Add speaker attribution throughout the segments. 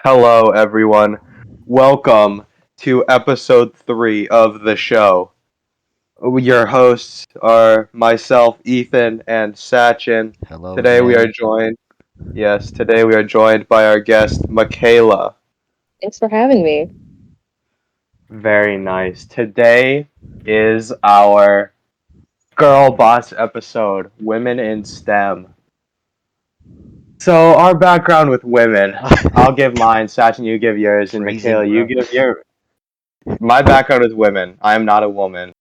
Speaker 1: Hello, everyone. Welcome to episode 3 of the show. Your hosts are myself, Ethan, and Sachin.
Speaker 2: Hello
Speaker 1: Today we are
Speaker 2: again.
Speaker 1: joined, today we are joined by our guest, Michaela.
Speaker 3: Thanks for having me.
Speaker 1: Very nice. Today is our Girl Boss episode, Women in STEM. So, our background with women. I'll give mine, Sachin, you give yours, and
Speaker 2: Phrasing,
Speaker 1: Michaela, you
Speaker 2: bro.
Speaker 1: give your. My background with women. I am not a woman.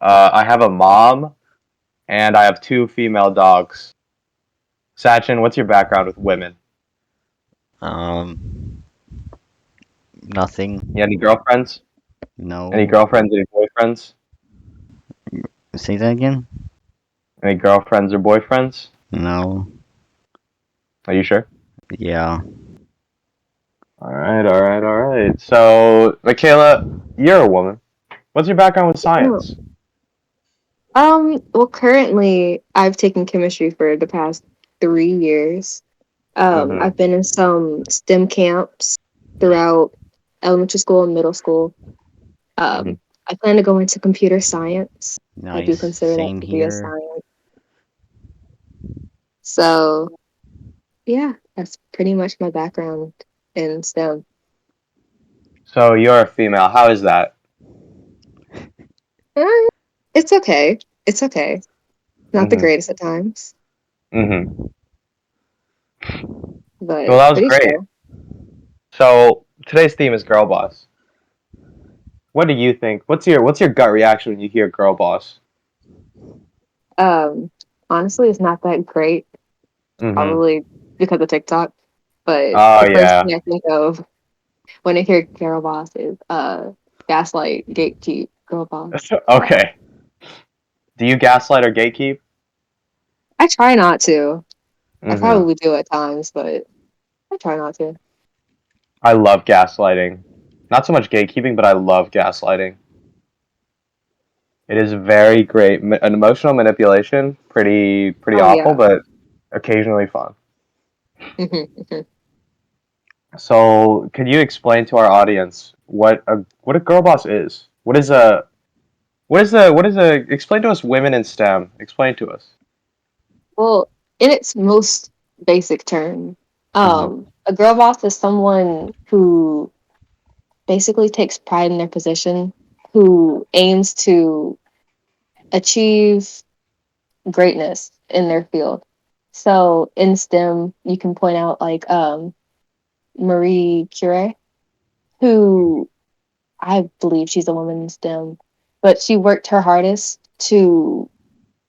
Speaker 1: I have a mom and I have two female dogs. Sachin, what's your background with women?
Speaker 2: Um,
Speaker 1: You
Speaker 2: Nothing.
Speaker 1: any girlfriends? Any
Speaker 2: No.
Speaker 1: girlfriends? Any boyfriends?
Speaker 2: Say that again?
Speaker 1: Any girlfriends or boyfriends?
Speaker 2: No.
Speaker 1: Are you sure?
Speaker 2: Yeah.
Speaker 1: All right. So, Michaela, you're a woman. What's your background with
Speaker 3: Oh.
Speaker 1: science?
Speaker 3: Well, currently I've taken chemistry for the past 3 years.
Speaker 1: Mm-hmm.
Speaker 3: I've been in some STEM camps throughout elementary school and middle school.
Speaker 1: Mm-hmm.
Speaker 3: I plan to go into computer science. I do
Speaker 2: Nice.
Speaker 3: consider that
Speaker 2: Same
Speaker 3: to be a
Speaker 2: here.
Speaker 3: science. So, yeah, that's pretty much my background in STEM.
Speaker 1: So, you're a female. How is that?
Speaker 3: Eh, it's okay. It's okay. Not the
Speaker 1: Mm-hmm.
Speaker 3: greatest at times,
Speaker 1: Mm-hmm.
Speaker 3: but
Speaker 1: Well, that was
Speaker 3: pretty
Speaker 1: great.
Speaker 3: chill.
Speaker 1: So, today's theme is girl boss. What do you think? What's your gut reaction when you hear girl boss?
Speaker 3: Um, Honestly, it's not that great.
Speaker 1: Mm-hmm.
Speaker 3: Probably because of TikTok. But
Speaker 1: Oh
Speaker 3: the first
Speaker 1: yeah.
Speaker 3: thing I think of when I hear girl boss is gaslight, gatekeep, girl boss. So
Speaker 1: Okay. Do you gaslight or gatekeep?
Speaker 3: I try not to. I
Speaker 1: Mm-hmm.
Speaker 3: probably do at times, but I try not to.
Speaker 1: I love gaslighting. Not so much gatekeeping, but I love gaslighting. It is very great. An emotional manipulation, pretty
Speaker 3: Oh
Speaker 1: awful,
Speaker 3: yeah.
Speaker 1: but occasionally fun.
Speaker 3: Mhm.
Speaker 1: So, could you explain to our audience what a girl boss is? What is a explain to us women in STEM. Explain to us.
Speaker 3: Well, in its most basic term,
Speaker 1: Mm-hmm.
Speaker 3: a girl boss is someone who basically takes pride in their position, who aims to achieve greatness in their field. So in STEM, you can point out like Marie Curie, who I believe she's a woman in STEM, but she worked her hardest to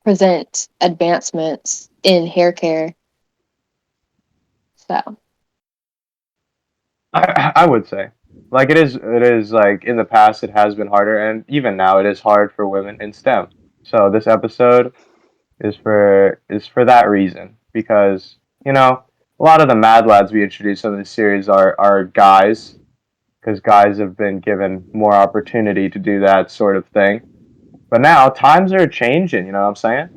Speaker 3: present advancements in hair care. So
Speaker 1: I would say, like it is like in the past it has been harder, and even now it is hard for women in STEM. So this episode is for that reason because a lot of the Mad Lads we introduced in this series are guys because guys have been given more opportunity to do that sort of thing. But now times are changing. You know what I'm saying?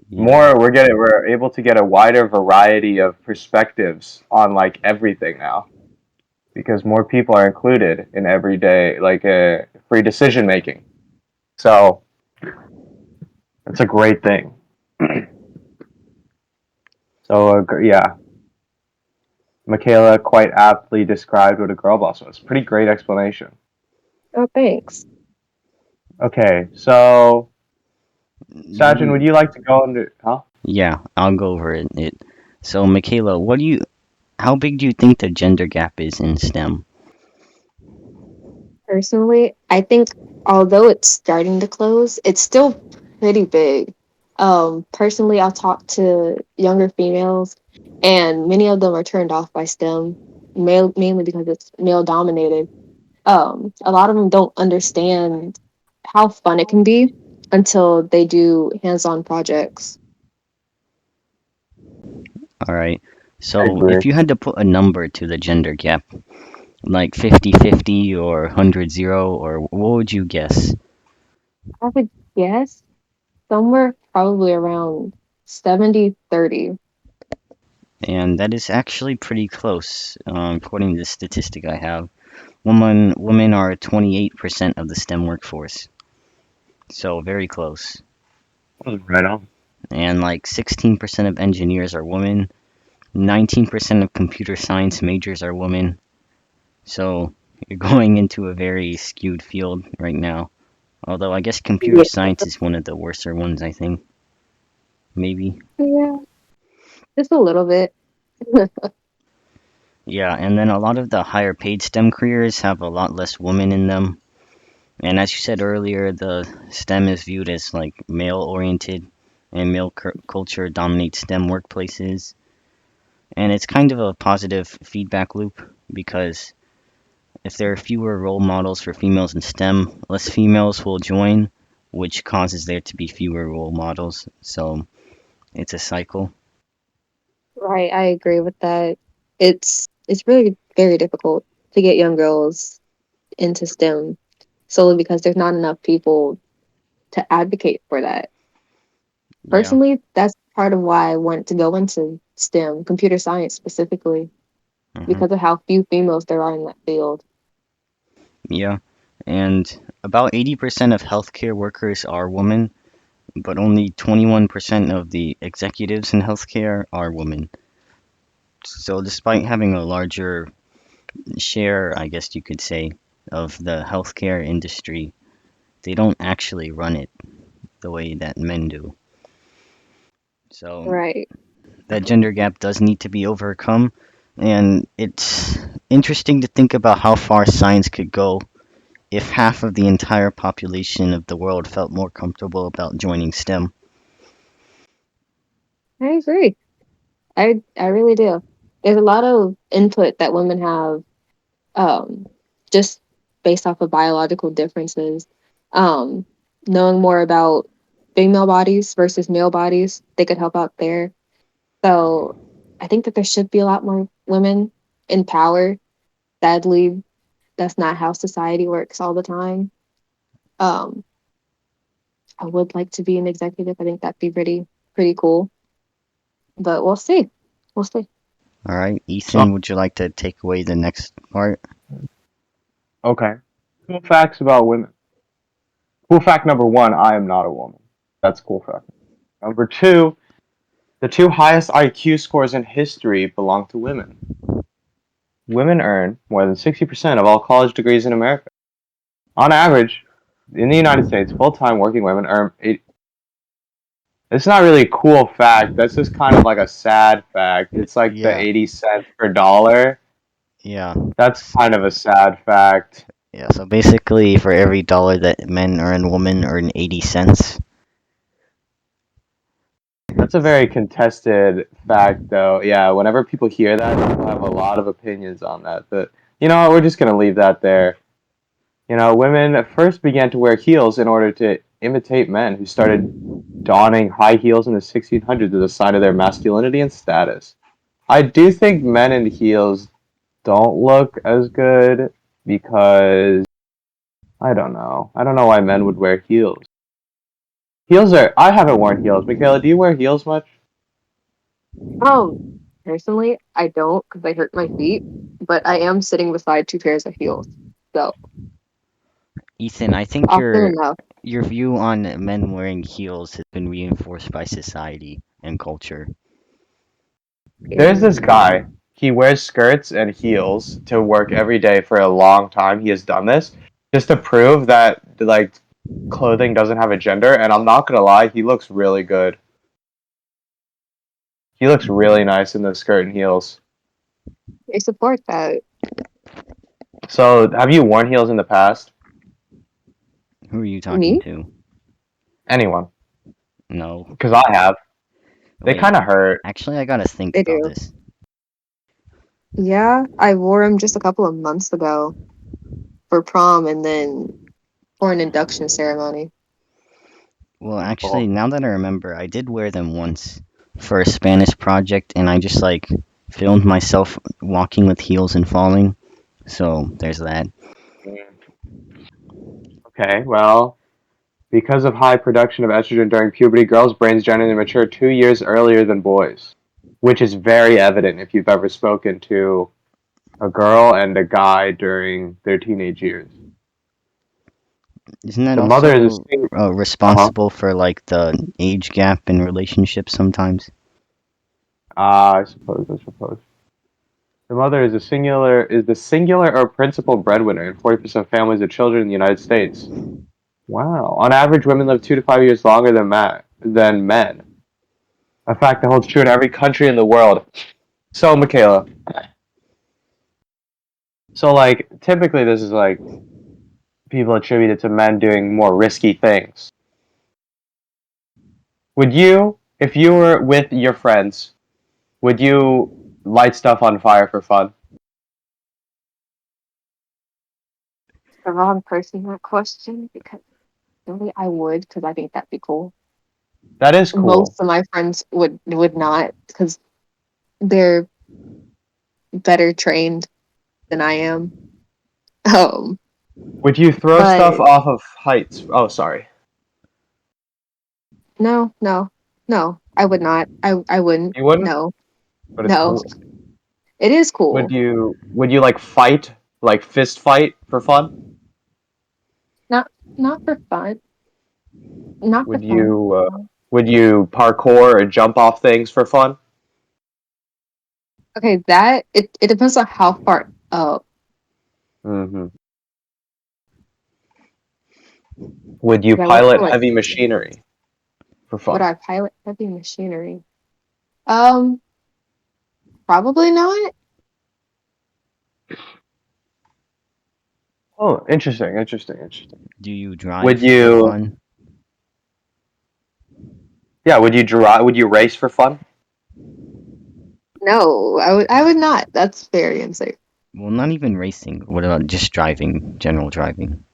Speaker 2: Yeah.
Speaker 1: We're able to get a wider variety of perspectives on like everything now because more people are included in everyday like free decision making. So it's a great thing. So yeah, Michaela quite aptly described what a girl boss was. Pretty great explanation.
Speaker 3: oh thanks.
Speaker 1: Okay, so Sachin, would
Speaker 2: Mm,
Speaker 1: you like to go into? Huh?
Speaker 2: Yeah, I'll go over it. So, Michaela, how big do you think the gender gap is in STEM?
Speaker 3: Personally, I think although it's starting to close, it's still pretty big. Personally, I'll talk to younger females, and many of them are turned off by STEM, mainly because it's male dominated. A lot of them don't understand how fun it can be until they do hands-on projects.
Speaker 2: All right.
Speaker 1: I
Speaker 2: So,
Speaker 1: agree.
Speaker 2: if you had to put a number to the gender gap, like 50-50 or 100-0, or what would you guess?
Speaker 3: I would guess somewhere probably around 70-30.
Speaker 2: and that is actually pretty close, according to the statistic I have. Women are 28% of the STEM workforce, so very close.
Speaker 1: Right on.
Speaker 2: And like 16% of engineers are women, 19% of computer science majors are women. So you're going into a very skewed field right now. Although I guess computer
Speaker 3: Yeah.
Speaker 2: science is one of the worser ones, I think. Maybe.
Speaker 3: Yeah, just a little bit.
Speaker 2: Yeah, and then a lot of the higher paid STEM careers have a lot less women in them. And as you said earlier, the STEM is viewed as like male oriented, and male culture dominates STEM workplaces. And it's kind of a positive feedback loop because if there are fewer role models for females in STEM, less females will join, which causes there to be fewer role models. So it's a cycle.
Speaker 3: Right, I agree with that. It's really very difficult to get young girls into STEM solely because there's not enough people to advocate for that.
Speaker 2: Yeah.
Speaker 3: Personally, that's part of why I wanted to go into STEM, computer science specifically,
Speaker 2: hmm
Speaker 3: because of how few females there are in that field.
Speaker 2: Yeah. And about 80% of healthcare workers are women, but only 21% of the executives in healthcare are women. So despite having a larger share, I guess you could say, of the healthcare industry, they don't actually run it the way that men do. So
Speaker 3: Right.
Speaker 2: that gender gap does need to be overcome, and it's interesting to think about how far science could go if half of the entire population of the world felt more comfortable about joining STEM.
Speaker 3: I agree. I really do. There's a lot of input that women have um, just based off of biological differences. Um, Knowing more about female bodies versus male bodies, they could help out there. So I think that there should be a lot more women in power. Sadly, that's not how society works all the time. Um, I would like to be an executive. I think that'd be pretty cool. But we'll see. We'll see.
Speaker 2: All right,
Speaker 1: So,
Speaker 2: Ethan, would you like to take away the next part?
Speaker 1: okay. Cool facts about women. Cool fact number one, I am not a woman. That's cool fact. Number two, the two highest IQ scores in history belong to women. Women earn more than 60% of all college degrees in America. On average, in the United States, full time working women earn eight. It's not really a cool fact. That's just kind of like a sad fact. It's like the
Speaker 2: Yeah,
Speaker 1: 80 cents per dollar.
Speaker 2: yeah,
Speaker 1: That's kind of a sad fact.
Speaker 2: yeah. So basically, for every dollar that men earn, women earn 80 cents.
Speaker 1: That's a very contested fact, though. Yeah, whenever people hear that, people have a lot of opinions on that. But you know what? We're just gonna leave that there. You know, women first began to wear heels in order to imitate men who started donning high heels in the 1600s as a sign of their masculinity and status. I do think men in heels don't look as good because I don't know. I don't know why men would wear heels. Heels are. I haven't worn heels. Michaela, do you wear heels much?
Speaker 3: Um, Personally, I don't because I hurt my feet, but I am sitting beside two pairs of heels. So
Speaker 2: Ethan, I think
Speaker 3: often
Speaker 2: your
Speaker 3: enough.
Speaker 2: your view on men wearing heels has been reinforced by society and culture.
Speaker 1: There's this guy. He wears skirts and heels to work every day for a long time. He has done this just to prove that like clothing doesn't have a gender. And I'm not gonna lie, he looks really good. He looks really nice in the skirt and heels.
Speaker 3: I support that.
Speaker 1: So, have you worn heels in the past?
Speaker 2: Who are you talking
Speaker 3: Me?
Speaker 2: to?
Speaker 1: Anyone?
Speaker 2: No.
Speaker 1: Because I have. They
Speaker 2: Wait,
Speaker 1: kind of hurt.
Speaker 2: actually, I gotta think
Speaker 3: They
Speaker 2: about
Speaker 3: do.
Speaker 2: this.
Speaker 3: Yeah, I wore them just a couple of months ago for prom and then for an induction ceremony.
Speaker 2: Well, actually,
Speaker 1: Oh,
Speaker 2: now that I remember, I did wear them once for a Spanish project, and I just like filmed myself walking with heels and falling. So there's that.
Speaker 1: okay, well, because of high production of estrogen during puberty, girls' brains generally mature 2 years earlier than boys. which is very evident if you've ever spoken to a girl and a guy during their teenage years.
Speaker 2: Isn't that
Speaker 1: The mother is a
Speaker 2: also
Speaker 1: single. Uh-huh.
Speaker 2: responsible for like the age gap in relationships sometimes?
Speaker 1: I suppose. The mother is the singular or principal breadwinner in 40% of families of children in the United States. Wow. On average, women live 2 to 5 years longer than men. A fact that holds true in every country in the world. So, Michaela, so like typically this is like people attribute it to men doing more risky things. Would you, if you were with your friends, would you light stuff on fire for fun?
Speaker 3: The wrong person that question because really I would because I think that'd be cool.
Speaker 1: That is cool.
Speaker 3: Most of my friends would not because they're better trained than I am. Um,
Speaker 1: Would you throw stuff
Speaker 3: but
Speaker 1: off of heights? Oh, sorry.
Speaker 3: no, no, no, I would not. I wouldn't.
Speaker 1: You wouldn't,
Speaker 3: No,
Speaker 1: but it's
Speaker 3: no.
Speaker 1: cool.
Speaker 3: It is
Speaker 1: Would
Speaker 3: cool.
Speaker 1: you like fight, like fist fight for fun?
Speaker 3: Not not for fun. Not for
Speaker 1: Would
Speaker 3: fun.
Speaker 1: you
Speaker 3: No.
Speaker 1: would you parkour or jump off things for fun?
Speaker 3: Okay, that it depends on how far up.
Speaker 1: Hmm. Would you
Speaker 3: Yeah, what's
Speaker 1: pilot
Speaker 3: the like?
Speaker 1: heavy machinery for
Speaker 3: Would
Speaker 1: fun?
Speaker 3: I pilot heavy machinery? Um, Probably not.
Speaker 1: Oh, interesting.
Speaker 2: Do you drive
Speaker 1: Would
Speaker 2: for
Speaker 1: you?
Speaker 2: fun?
Speaker 1: Yeah. Would you drive? Would you race for fun?
Speaker 3: No, I would not. That's very unsafe.
Speaker 2: Well, not even racing. What about just driving, general driving?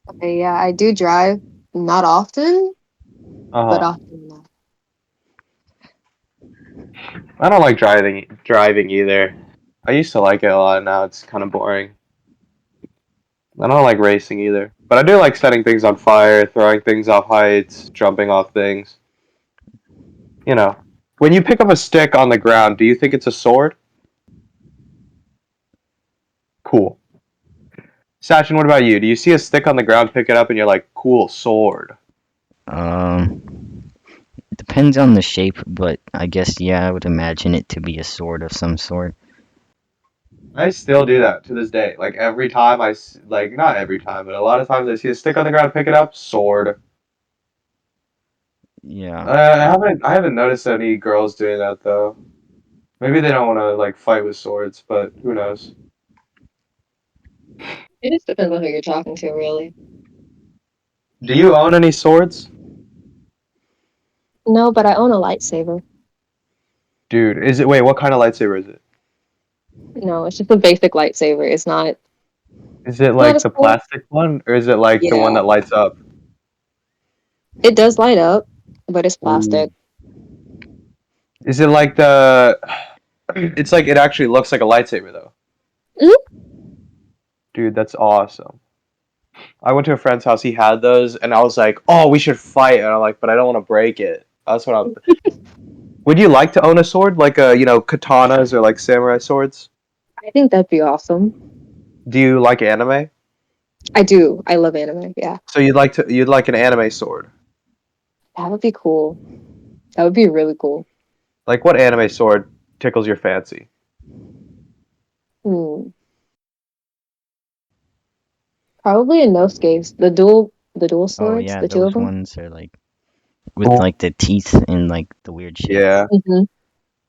Speaker 3: Okay, yeah, I do drive. Not often,
Speaker 1: Uh
Speaker 3: but
Speaker 1: huh.
Speaker 3: often enough.
Speaker 1: I don't like driving either. I used to like it a lot. Now it's kind of boring. I don't like racing either, but I do like setting things on fire, throwing things off heights, jumping off things. You know, when you pick up a stick on the ground, do you think it's a sword? Cool. Sachin, what about you? Do you see a stick on the ground, pick it up, and you're like, cool, sword?
Speaker 2: Depends on the shape, but I guess yeah, I would imagine it to be a sword of some sort.
Speaker 1: I still do that to this day. Like every time like not every time, but a lot of times I see a stick on the ground, pick it up, sword.
Speaker 2: Yeah.
Speaker 1: I haven't noticed any girls doing that though. Maybe they don't want to like fight with swords, but who knows?
Speaker 3: It just depends on who you're talking to, really.
Speaker 1: Do you own any swords?
Speaker 3: No, but I own a lightsaber.
Speaker 1: Dude, wait, what kind of lightsaber is it?
Speaker 3: No, it's just a basic lightsaber.
Speaker 1: Is it
Speaker 3: Not a
Speaker 1: like the
Speaker 3: sword.
Speaker 1: plastic one or is it like the one
Speaker 3: Yeah,
Speaker 1: that lights up?
Speaker 3: it does light up, but it's
Speaker 1: Ooh.
Speaker 3: plastic.
Speaker 1: Is it like the it's like it actually looks like a lightsaber though.
Speaker 3: Mhm.
Speaker 1: Dude, that's awesome. I went to a friend's house, he had those and I was like, "Oh, we should fight." And I'm like, "But I don't want to break it." That's what I'm Would you like to own a sword like katanas or like samurai swords?
Speaker 3: I think that'd be awesome.
Speaker 1: Do you like anime?
Speaker 3: I do. I love anime. Yeah,
Speaker 1: So you'd like an anime sword.
Speaker 3: that would be cool. That would be really cool.
Speaker 1: Like what anime sword tickles your fancy?
Speaker 3: Hmm. Probably in Nosuke's the dual
Speaker 2: Oh
Speaker 3: swords,
Speaker 2: yeah,
Speaker 3: the two of
Speaker 2: those
Speaker 3: them.
Speaker 2: ones are like with like the teeth and like the weird shapes.
Speaker 1: Yeah.
Speaker 3: Hmm.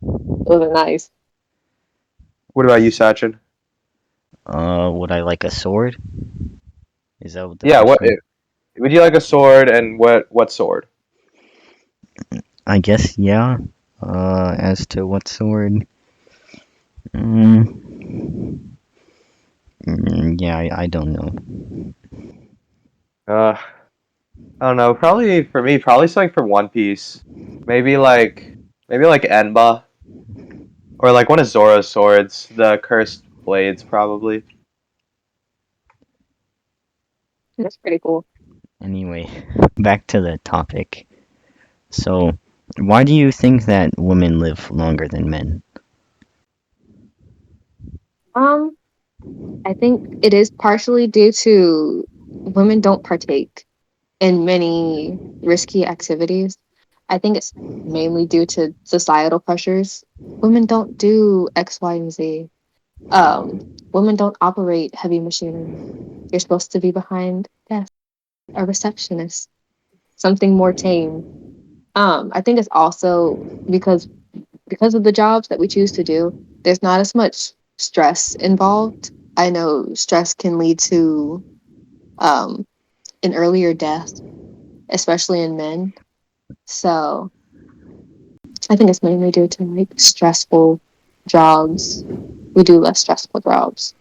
Speaker 3: Those are nice.
Speaker 1: What about you, Sachin?
Speaker 2: Would I like a sword? Is that what the
Speaker 1: Yeah,
Speaker 2: question?
Speaker 1: would you like a sword and what sword?
Speaker 2: I guess yeah. As to what sword? Mm, yeah, I don't know.
Speaker 1: Uh, I don't know. Probably for me, probably something from One Piece. Maybe like Enba or like one of Zoro's swords, the cursed blades, probably.
Speaker 3: That's pretty cool.
Speaker 2: Anyway, back to the topic. So, Why do you think that women live longer than men?
Speaker 3: Um, I think it is partially due to women don't partake in many risky activities. I think it's mainly due to societal pressures. Women don't do X, Y, and Z. Um, Women don't operate heavy machinery. You're supposed to be behind desk, a receptionist, something more tame. I think it's also because of the jobs that we choose to do, there's not as much stress involved. I know stress can lead to um, an earlier death, especially in men. So I think it's mainly due to like stressful jobs. We do less stressful jobs.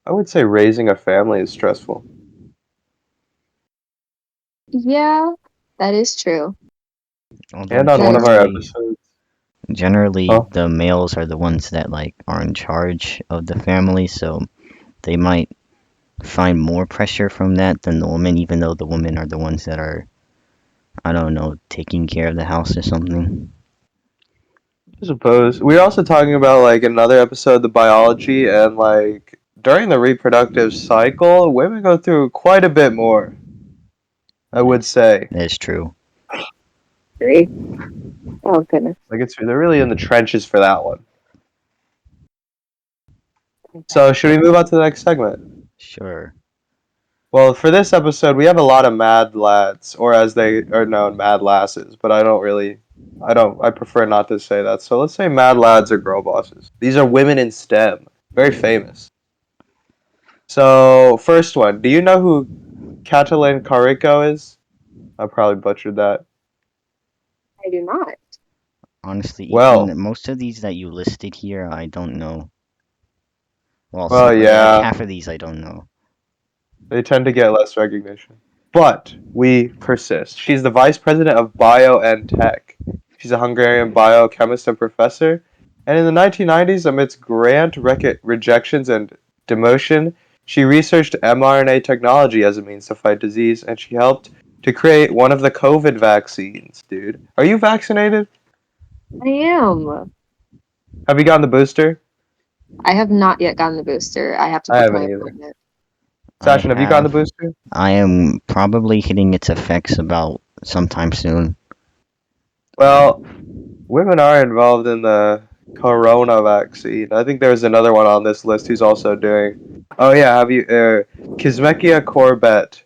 Speaker 1: I would say raising a family is stressful.
Speaker 3: Yeah, that is true.
Speaker 2: Although
Speaker 1: And on
Speaker 3: That
Speaker 1: one of
Speaker 3: is
Speaker 1: our
Speaker 3: true.
Speaker 1: episodes,
Speaker 2: generally
Speaker 1: oh,
Speaker 2: the males are the ones that like are in charge of the family, so they might find more pressure from that than the women, even though the women are the ones that are, I don't know, taking care of the house or something.
Speaker 1: I suppose we're also talking about like another episode, the biology, and like during the reproductive cycle, women go through quite a bit more. I
Speaker 2: That,
Speaker 1: would say,
Speaker 2: that is true.
Speaker 3: Agree. Oh goodness.
Speaker 1: like they're really in the trenches for that one. So should we move on to the next segment?
Speaker 2: Sure.
Speaker 1: Well, for this episode, we have a lot of mad lads, or as they are known, mad lasses. But I prefer not to say that. So let's say mad lads or girl bosses. These are women in STEM, very famous. So first one, do you know who Catalin Carico is? I probably butchered that.
Speaker 3: I do not.
Speaker 2: Honestly,
Speaker 1: Well,
Speaker 2: Ethan, most of these that you listed here, I don't know. Well,
Speaker 1: well,
Speaker 2: like
Speaker 1: yeah,
Speaker 2: half of these I don't know.
Speaker 1: they tend to get less recognition. But we persist. She's the vice president of Bio and Tech. She's a Hungarian biochemist and professor. And in the 1990s, amidst grant rejections and demotion, she researched mRNA technology as a means to fight disease, and she helped to create one of the COVID vaccines, dude. Are you vaccinated?
Speaker 3: I am.
Speaker 1: Have you gotten the booster?
Speaker 3: I have not yet gotten the booster. I have to
Speaker 1: I
Speaker 3: book my
Speaker 1: haven't either.
Speaker 3: appointment.
Speaker 2: I
Speaker 1: Sachin, have you gotten the
Speaker 2: have.
Speaker 1: booster?
Speaker 2: I am probably hitting its effects about sometime soon.
Speaker 1: Well, women are involved in the corona vaccine. I think there's another one on this list who's also doing. Oh yeah, have you Kismekia Corbett?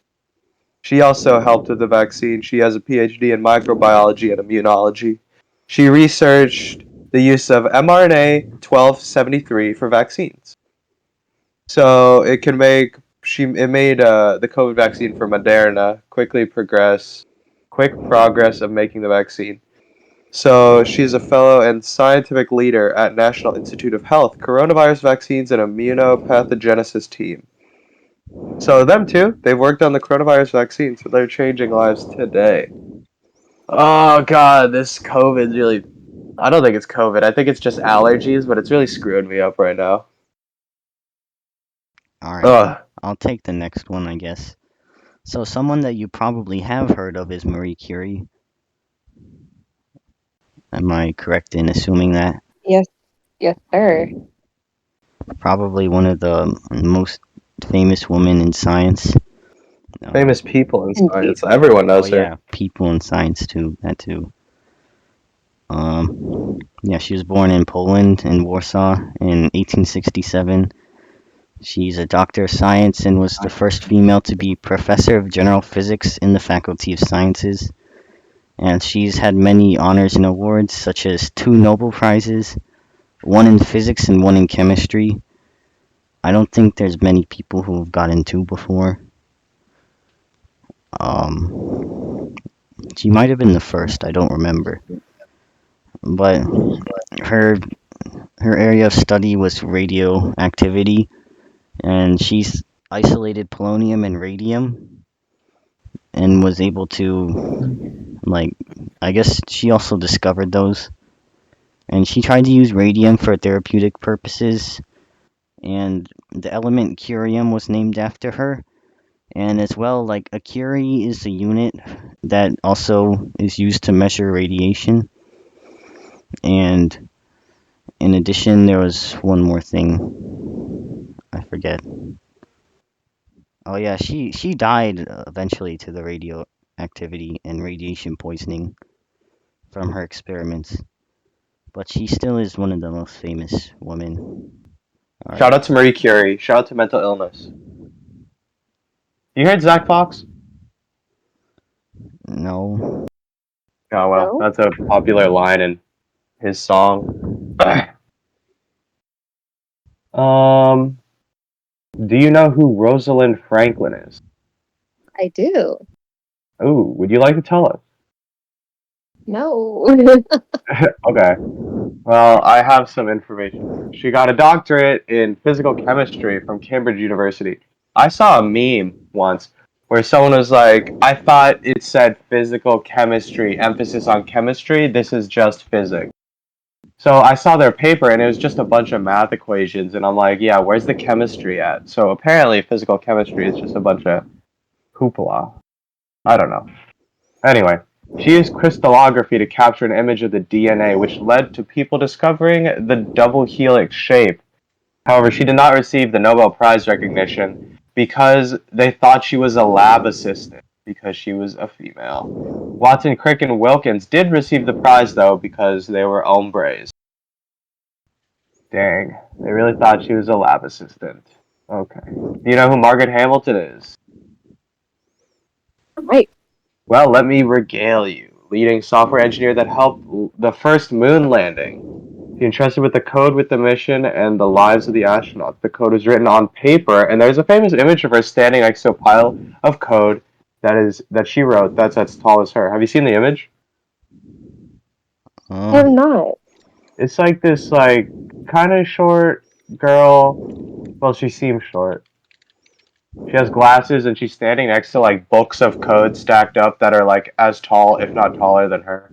Speaker 1: She also helped with the vaccine. She has a PhD in microbiology and immunology. She researched the use of mRNA 1273 for vaccines. So it can make she it made the COVID vaccine for Moderna quick progress of making the vaccine. So she's a fellow and scientific leader at National Institute of Health, coronavirus vaccines and immunopathogenesis team. So them two, they've worked on the coronavirus vaccine, so they're changing lives today. Oh god, this COVID really I don't think it's COVID. I think it's just allergies, but it's really screwing me up right now.
Speaker 2: Alright,
Speaker 1: Ugh.
Speaker 2: I'll take the next one, I guess. So, someone that you probably have heard of is Marie Curie. Am I correct in assuming that?
Speaker 3: Yes, yes, sir.
Speaker 2: Probably one of the most famous women in science. Um,
Speaker 1: Famous people in
Speaker 3: Indeed.
Speaker 1: science. Everyone
Speaker 2: well,
Speaker 1: knows her.
Speaker 2: yeah, people in science too. That too. Yeah, she was born in Poland, in Warsaw, in 1867. She's a doctor of science and was the first female to be professor of general physics in the Faculty of Sciences. And she's had many honors and awards, such as 2 Nobel Prizes, one in physics and one in chemistry. I don't think there's many people who have gotten two before. Um, she might have been the first, I don't remember. But her her area of study was radioactivity, and she's isolated polonium and radium and was able to, like, I guess she also discovered those. And she tried to use radium for therapeutic purposes, and the element curium was named after her. And as well, like a Curie is a unit that also is used to measure radiation. And in addition, there was one more thing. I forget. Oh yeah, she died eventually to the radioactivity and radiation poisoning from her experiments, but she still is one of the most famous women. All
Speaker 1: Shout
Speaker 2: right.
Speaker 1: out to Marie Curie. Shout out to mental illness. You heard Zach Fox?
Speaker 2: No.
Speaker 1: Oh well,
Speaker 3: No?
Speaker 1: that's a popular line in his song. um, do you know who Rosalind Franklin is?
Speaker 3: I do.
Speaker 1: Ooh, would you like to tell us?
Speaker 3: No.
Speaker 1: Okay. Well, I have some information. She got a doctorate in physical chemistry from Cambridge University. I saw a meme once where someone was like, I thought it said physical chemistry, emphasis on chemistry. This is just physics. So I saw their paper and it was just a bunch of math equations. And I'm like, yeah, where's the chemistry at? So apparently, physical chemistry is just a bunch of hoopla. I don't know. Anyway, she used crystallography to capture an image of the DNA, which led to people discovering the double helix shape. However, she did not receive the Nobel Prize recognition because they thought she was a lab assistant because she was a female. Watson, Crick, and Wilkins did receive the prize though because they were hombres. Dang, they really thought she was a lab assistant. Okay. Do you know who Margaret Hamilton is?
Speaker 3: Right.
Speaker 1: Well, let me regale you. Leading software engineer that helped the first moon landing. He entrusted with the code with the mission and the lives of the astronauts. The code was written on paper, and there's a famous image of her standing next to a pile of code that she wrote that's as tall as her. Have you seen the image?
Speaker 3: I have
Speaker 2: Um.
Speaker 3: not.
Speaker 1: It's like this kind of short girl. Well, she seems short. She has glasses and she's standing next to like books of code stacked up that are like as tall, if not taller than her.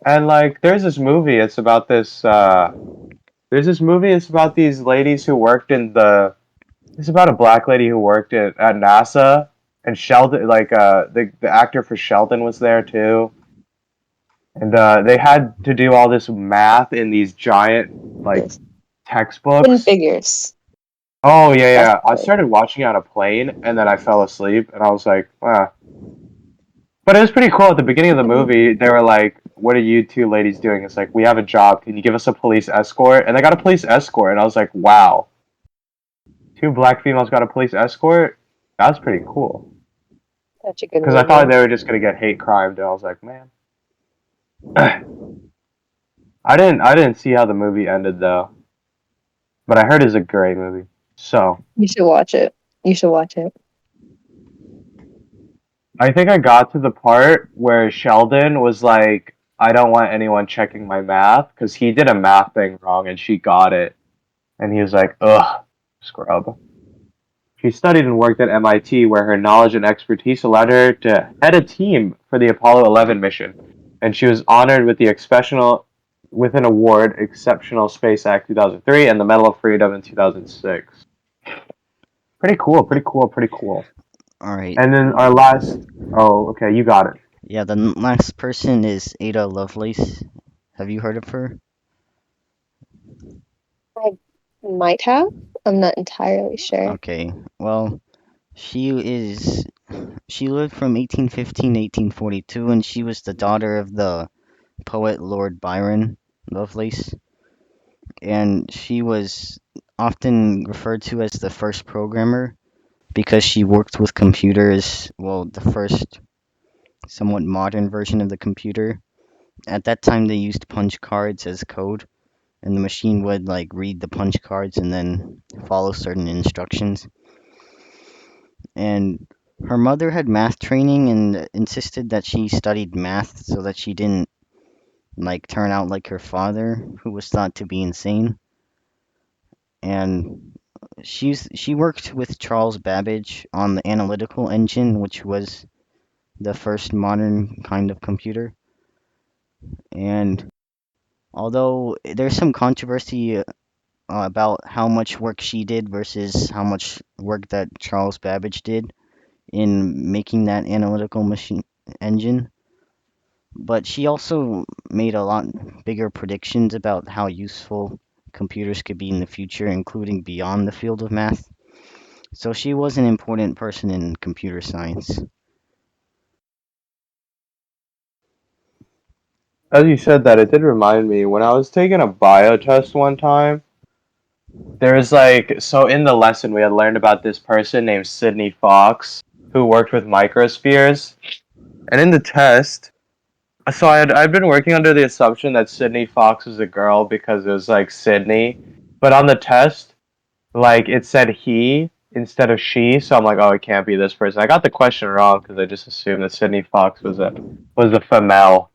Speaker 1: And like there's this movie, it's about this there's this movie, it's about these ladies who worked in the it's about a black lady who worked at NASA and Sheldon the actor for Sheldon was there too. And they had to do all this math in these giant like
Speaker 3: This. Hidden
Speaker 1: textbooks.
Speaker 3: Figures.
Speaker 1: Oh yeah,
Speaker 3: That's
Speaker 1: yeah. I
Speaker 3: right.
Speaker 1: started watching on a plane and then I fell asleep and I was like, ah. But it was pretty cool. At the beginning of the movie, they were like, "What are you two ladies doing?" It's like, "We have a job. Can you give us a police escort?" And they got a police escort, and I was like, "Wow, two black females got a police escort. That's pretty cool."
Speaker 3: Such a good
Speaker 1: Because I thought
Speaker 3: movie.
Speaker 1: they were just gonna get hate crimed, and I was like, "Man, I didn't see how the movie ended though, but I heard it's a great movie." So
Speaker 3: You should watch it. You should watch it.
Speaker 1: I think I got to the part where Sheldon was like, "I don't want anyone checking my math," because he did a math thing wrong, and she got it. And he was like, ugh, scrub. She studied and worked at MIT, where her knowledge and expertise allowed her to head a team for the Apollo 11 mission. And she was honored with the exceptional, with an award, Exceptional Space Act 2003, and the Medal of Freedom in 2006. Pretty cool, pretty cool, pretty cool.
Speaker 2: All right.
Speaker 1: And then our last, oh, okay, you got it.
Speaker 2: Yeah. The last person is Ada Lovelace. Have you heard of her?
Speaker 3: I might have. I'm not entirely sure.
Speaker 2: Okay. Well, she is. She lived from 1815 to 1842, and she was the daughter of the poet Lord Byron Lovelace. And she was often referred to as the first programmer because she worked with computers, well, the first somewhat modern version of the computer. At that time, they used punch cards as code, and the machine would like read the punch cards and then follow certain instructions. And her mother had math training and insisted that she studied math so that she didn't like turn out like her father, who was thought to be insane. And she worked with Charles Babbage on the analytical engine, which was the first modern kind of computer. And although there's some controversy about how much work she did versus how much work that Charles Babbage did, in making that analytical machine engine. But she also made a lot bigger predictions about how useful computers could be in the future, including beyond the field of math. So she was an important person in computer science.
Speaker 1: As you said that, it did remind me when I was taking a bio test one time. There was like so in the lesson we had learned about this person named Sydney Fox who worked with microspheres, and in the test, so I'd been working under the assumption that Sydney Fox was a girl because it was like Sydney, but on the test, like it said he instead of she, so I'm like, oh, it can't be this person. I got the question wrong because I just assumed that Sydney Fox was a female.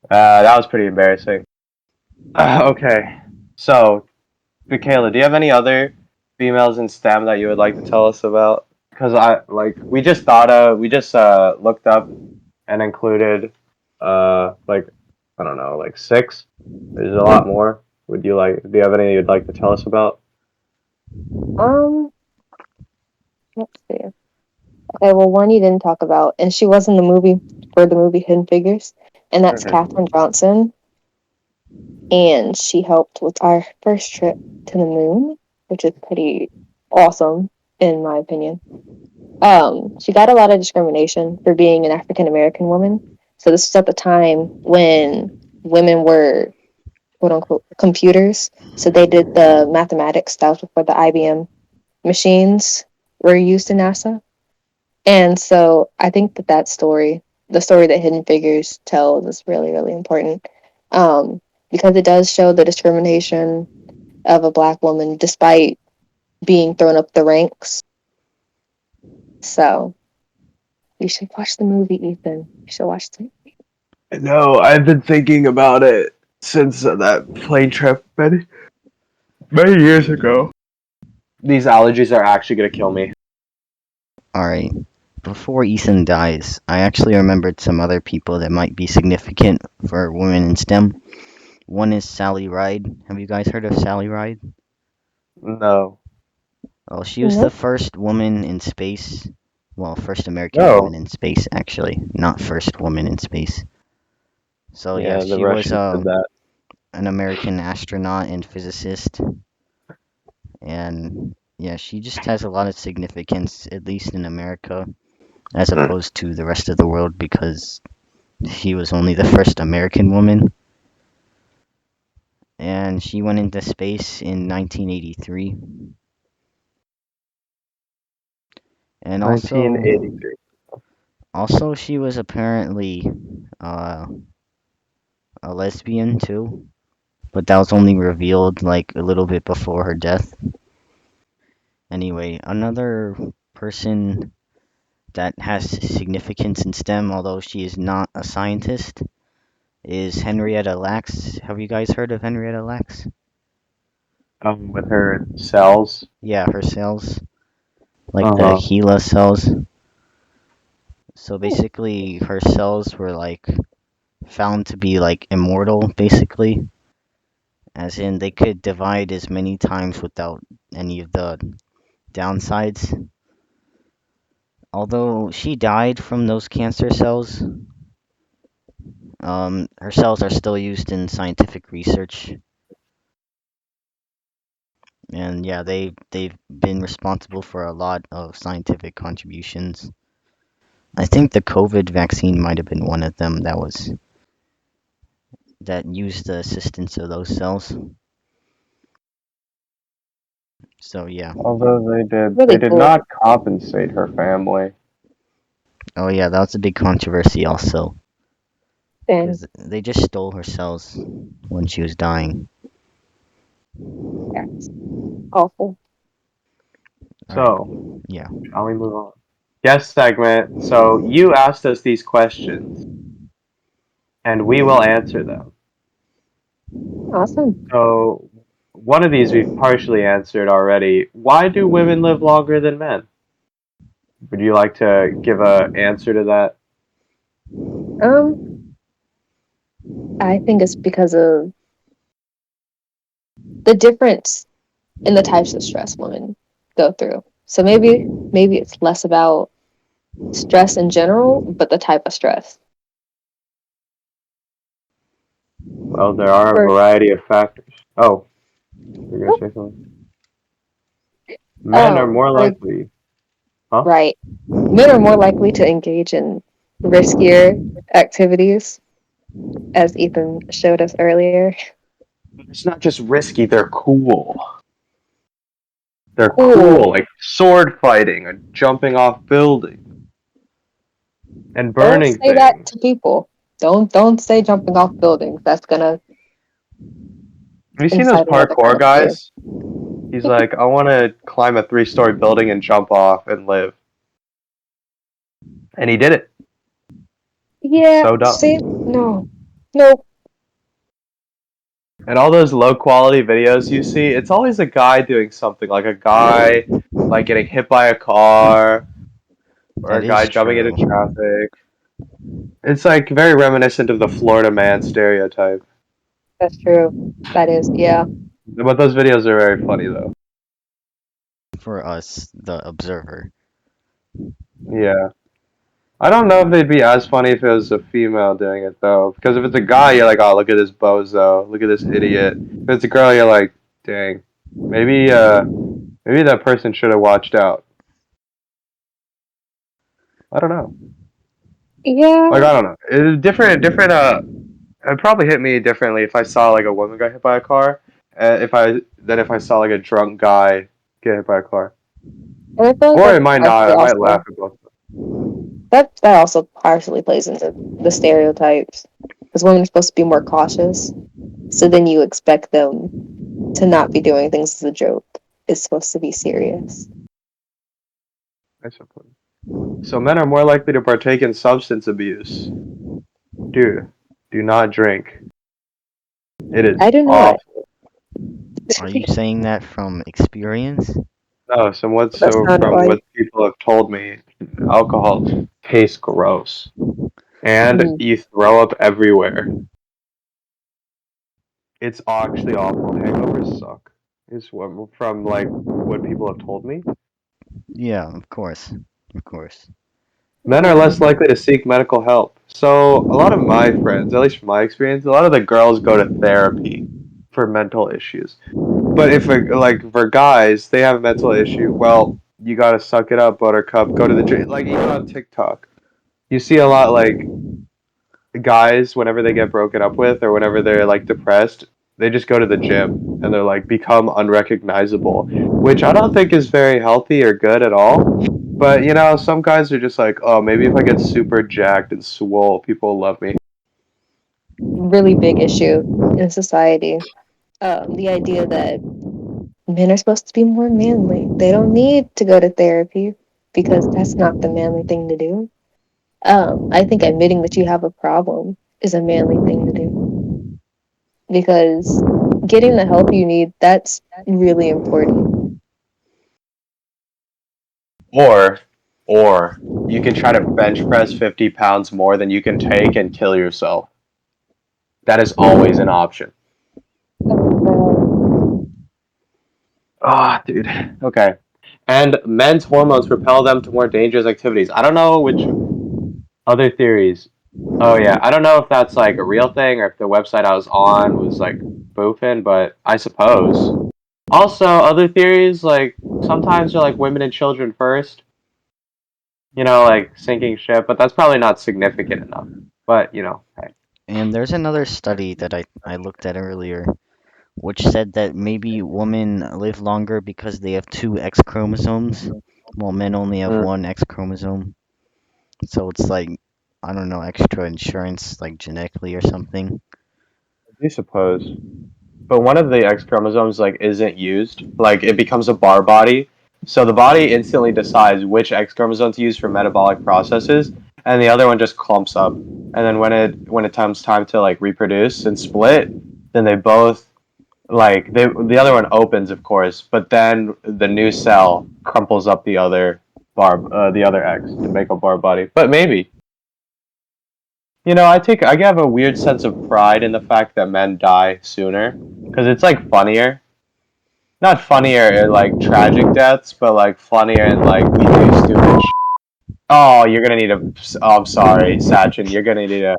Speaker 1: That was pretty embarrassing. Okay, so Michaela, do you have any other females in STEM that you would like to tell us about? Because we just looked up and included like I don't know, like six. There's a lot more. Do you have any you'd like to tell us about?
Speaker 3: Um, let's see. Okay, well, one you didn't talk about, and she was in the movie for the movie Hidden Figures, and that's
Speaker 1: Mhm.
Speaker 3: Katherine Johnson, and she helped with our first trip to the moon, which is pretty awesome in my opinion. She got a lot of discrimination for being an African American woman. So this was at the time when women were quote unquote computers. So they did the mathematics stuff before the IBM machines were used in NASA. And so I think that story, the story that Hidden Figures tells, is really, really important. Um, because it does show the discrimination of a black woman despite being thrown up the ranks. So you should watch the movie, Ethan. You should watch the movie.
Speaker 1: No, I've been thinking about it since that plane trip many years ago. These allergies are actually gonna kill me.
Speaker 2: Alright, before Ethan dies, I actually remembered some other people that might be significant for women in STEM. One is Sally Ride. Have you guys heard of Sally Ride?
Speaker 1: No.
Speaker 2: Well, she was the
Speaker 3: Nope.
Speaker 2: first woman in space. Well, first American woman
Speaker 1: No.
Speaker 2: in space, actually, not first woman in space. So yeah,
Speaker 1: Yeah, the
Speaker 2: she was
Speaker 1: Russians did that.
Speaker 2: an American astronaut and physicist, and yeah, she just has a lot of significance, at least in America, as opposed to the rest of the world, because she was only the first American woman, and she went into space in 1983. And also,
Speaker 1: 1983.
Speaker 2: also she was apparently uh, a lesbian too, but that was only revealed like a little bit before her death. Anyway, another person that has significance in STEM, although she is not a scientist, is Henrietta Lacks. Have you guys heard of Henrietta Lacks?
Speaker 1: With her cells.
Speaker 2: Yeah, her cells, like
Speaker 1: Uh
Speaker 2: the
Speaker 1: huh.
Speaker 2: HeLa cells. So
Speaker 3: Oh,
Speaker 2: basically, her cells were like found to be like immortal, basically, as in they could divide as many times without any of the downsides. Although she died from those cancer cells, her cells are still used in scientific research, and yeah, they've been responsible for a lot of scientific contributions. I think the COVID vaccine might have been one of them that used the assistance of those cells. So yeah.
Speaker 1: Although they
Speaker 3: really
Speaker 1: did
Speaker 3: cool.
Speaker 1: not compensate her family.
Speaker 2: Oh yeah, that was a big controversy also,
Speaker 3: And
Speaker 2: because they just stole her cells when she was dying.
Speaker 3: yeah, awful.
Speaker 2: All right.
Speaker 1: So,
Speaker 2: Yeah.
Speaker 1: shall we move on? Guest segment. So, you asked us these questions, and we will answer them.
Speaker 3: Awesome.
Speaker 1: So, one of these we've partially answered already. Why do women live longer than men? Would you like to give a answer to that?
Speaker 3: Um, I think it's because of the difference in the types of stress women go through. So maybe it's less about stress in general, but the type of stress.
Speaker 1: Well, there are a
Speaker 3: Or
Speaker 1: variety of factors. Oh, you're gonna say something? Men are more
Speaker 3: like
Speaker 1: likely, huh?
Speaker 3: right. Men are more likely to engage in riskier activities, as Ethan showed us earlier.
Speaker 1: It's not just risky; they're cool. They're cool,
Speaker 3: Cool.
Speaker 1: like sword fighting and jumping off buildings and
Speaker 3: Don't
Speaker 1: burning
Speaker 3: say that
Speaker 1: things.
Speaker 3: to people. Don't say jumping off buildings. That's gonna
Speaker 1: Have you seen those
Speaker 3: incite another kind
Speaker 1: parkour
Speaker 3: of fear.
Speaker 1: guys? He's like, I want to climb a 3-story building and jump off and live, and he did it.
Speaker 3: Yeah,
Speaker 1: So dumb.
Speaker 3: see? No. Nope.
Speaker 1: And all those low quality videos you see, it's always a guy doing something, like a guy like getting hit by a car or
Speaker 2: That
Speaker 1: a guy
Speaker 2: is
Speaker 1: jumping into
Speaker 2: true.
Speaker 1: traffic. It's like very reminiscent of the Florida man stereotype.
Speaker 3: That's true. That is, yeah.
Speaker 1: But those videos are very funny though.
Speaker 2: For us, the observer.
Speaker 1: Yeah. I don't know if they'd be as funny if it was a female doing it though. Because if it's a guy, you're like, oh, look at this bozo, look at this idiot. If it's a girl, you're like, dang, maybe maybe that person should have watched out. I don't know. Like
Speaker 3: Yeah.
Speaker 1: I don't know. It's different. It probably hit me differently if I saw like a woman get hit by a car, if I saw like a drunk guy get hit by a car.
Speaker 3: And I feel like
Speaker 1: Or
Speaker 3: that's
Speaker 1: it might not.
Speaker 3: partially
Speaker 1: I might laugh
Speaker 3: also
Speaker 1: at both.
Speaker 3: that also partially plays into the stereotypes. Because women are supposed to be more cautious. So then you expect them to not be doing things as a joke. It's supposed to be serious.
Speaker 1: I suppose. So men are more likely to partake in substance abuse. Dude, do not drink. It is
Speaker 3: I do not.
Speaker 1: awful.
Speaker 2: Are you saying that from experience?
Speaker 1: No,
Speaker 3: That's not
Speaker 1: from
Speaker 3: why.
Speaker 1: what people have told me, alcohol tastes gross, and
Speaker 3: Mm.
Speaker 1: you throw up everywhere. It's actually awful. Hangovers suck. Is what from like what people have told me.
Speaker 2: Yeah, of course. Of course.
Speaker 1: Men are less likely to seek medical help. So a lot of my friends, at least from my experience, a lot of the girls go to therapy for mental issues. But if like for guys, they have a mental issue. Well, you gotta suck it up, Buttercup. Go to the gym. Like even on TikTok, you see a lot like guys whenever they get broken up with or whenever they're like depressed, they just go to the gym and they're like become unrecognizable, which I don't think is very healthy or good at all. But you know, some guys are just like, oh, maybe if I get super jacked and swole, people will love me.
Speaker 3: Really big issue in society. The idea that men are supposed to be more manly. They don't need to go to therapy because that's not the manly thing to do. I think admitting that you have a problem is a manly thing to do because getting the help you need, that's really important.
Speaker 1: Or, or you can try to bench press 50 pounds more than you can take and kill yourself. That is always an option. Ah, dude. Okay. And men's hormones propel them to more dangerous activities. I don't know which other theories. Oh yeah, I don't know if that's like a real thing or if the website I was on was like spoofing, but I suppose. Also, other theories like sometimes they're like women and children first. You know, like sinking ship, but that's probably not significant enough. But you know, hey.
Speaker 2: And there's another study that I looked at earlier, which said that maybe women live longer because they have two X chromosomes, while men only have
Speaker 1: Mm,
Speaker 2: one X chromosome. So it's like, I don't know, extra insurance, like genetically or something.
Speaker 1: I do suppose. But one of the X chromosomes like isn't used. Like it becomes a bar body. So the body instantly decides which X chromosome to use for metabolic processes, and the other one just clumps up. And then when it comes time to like reproduce and split, then they both the other one opens, of course, but then the new cell crumples up the other X to make a bar body. But maybe. You know, I have a weird sense of pride in the fact that men die sooner because it's like funnier. not funnier in like tragic deaths, but like funnier in like we do stupid. Oh, you're gonna need a. Oh, I'm sorry, Sachin. You're gonna need a.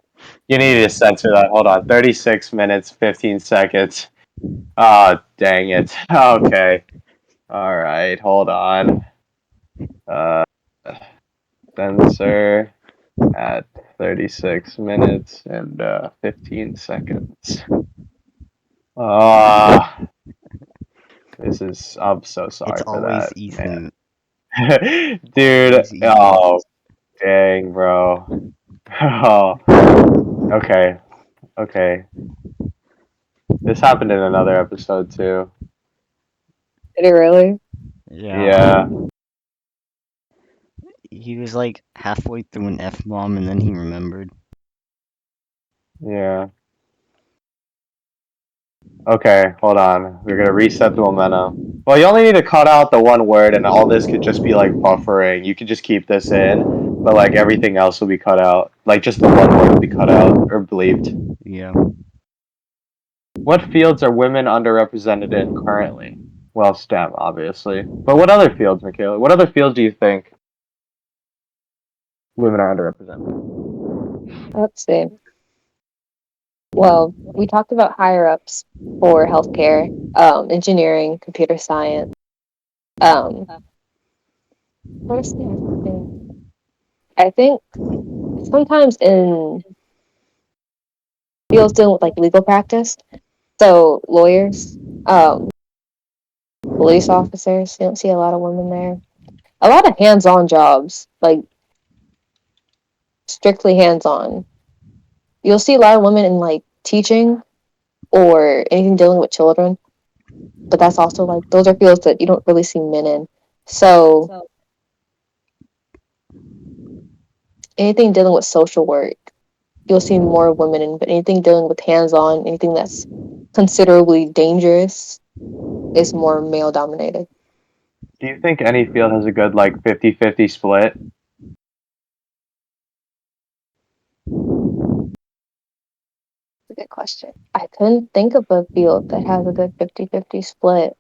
Speaker 1: You need to censor that. Hold on. 36 minutes, 15 seconds. Oh, dang it. Okay. All right. Hold on. Uh, censor at 36 minutes and 15 seconds. Ah, this is. I'm so
Speaker 2: It's
Speaker 1: sorry for
Speaker 2: always
Speaker 1: that, man.
Speaker 2: Ethan.
Speaker 1: Dude.
Speaker 2: Always Ethan.
Speaker 1: Oh, dang, bro. Oh, okay. Okay. This happened in another episode too.
Speaker 3: Did it really?
Speaker 2: Yeah.
Speaker 1: Yeah,
Speaker 2: He was like halfway through an F bomb and then he remembered.
Speaker 1: yeah. Okay, hold on. We're gonna reset the momentum. Well, you only need to cut out the one word, and all this could just be like buffering. You could just keep this in, but like everything else will be cut out. Like just the one word will be cut out or bleeped.
Speaker 2: Yeah.
Speaker 1: What fields are women underrepresented in currently? Well, STEM, obviously. But what other fields, Michaela? What other fields do you think women are underrepresented?
Speaker 3: Let's see. Well, we talked about higher ups for healthcare, engineering, computer science. Um, what is the other thing? I think sometimes in fields dealing with like legal practice, so lawyers, police officers, you don't see a lot of women there. A lot of hands-on jobs, like strictly hands-on. You'll see a lot of women in like teaching or anything dealing with children, but that's also like those are fields that you don't really see men in. So anything dealing with social work, you'll see more women in, but anything dealing with hands-on, anything that's considerably dangerous is more male dominated.
Speaker 1: Do you think any field has a good like 50-50 split?
Speaker 3: That's a good question. I couldn't think of a field that has a good 50-50 split.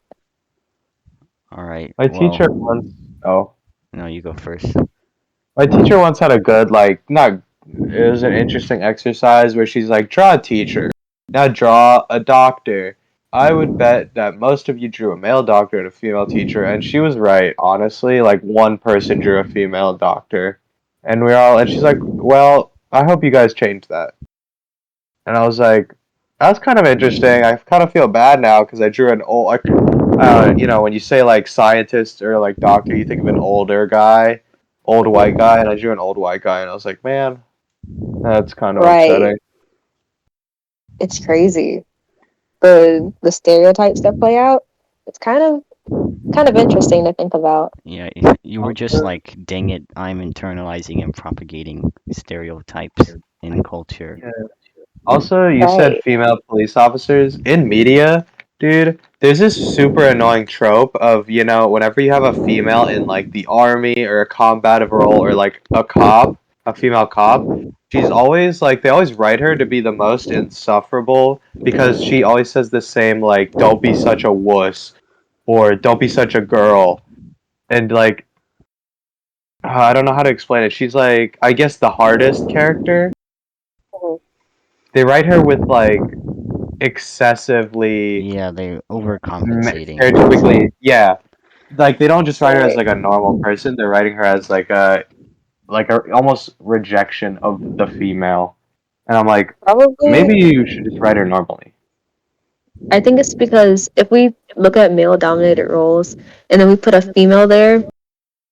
Speaker 2: All right.
Speaker 1: My
Speaker 2: Well,
Speaker 1: teacher once. Oh,
Speaker 2: no, you go first.
Speaker 1: my teacher once had a good like not. It was an interesting exercise where she's like, draw a teacher, now draw a doctor. I would bet that most of you drew a male doctor and a female teacher, and she was right. Honestly, like one person drew a female doctor, and we all. And she's like, well, I hope you guys change that. And I was like, that's kind of interesting. I kind of feel bad now because I drew an old, like, when you say like scientist or like doctor, you think of an older guy, old white guy, and I drew an old white guy, and I was like, man, that's kind of
Speaker 3: Right.
Speaker 1: upsetting.
Speaker 3: It's crazy. The stereotypes that play out. It's kind of interesting to think about.
Speaker 2: Yeah, you were just like, dang it, I'm internalizing and propagating stereotypes in culture.
Speaker 1: Yeah. Also, you said
Speaker 3: Right.
Speaker 1: female police officers in media, dude. There's this super annoying trope of, whenever you have a female in like the army or a combative role or like a cop, a female cop, she's always like they always write her to be the most insufferable because she always says the same like don't be such a wuss or don't be such a girl. And like I don't know how to explain it. She's like I guess the hardest character.
Speaker 3: Mhm.
Speaker 1: They write her with like excessively
Speaker 2: Yeah, they're overcompensating.
Speaker 1: stereotypically, yeah. Like they don't just write her as
Speaker 3: Right.
Speaker 1: like a normal person. They're writing her as like a almost rejection of the female. And I'm like,
Speaker 3: Probably,
Speaker 1: maybe you should just write her normally.
Speaker 3: I think it's because if we look at male dominated roles and then we put a female there,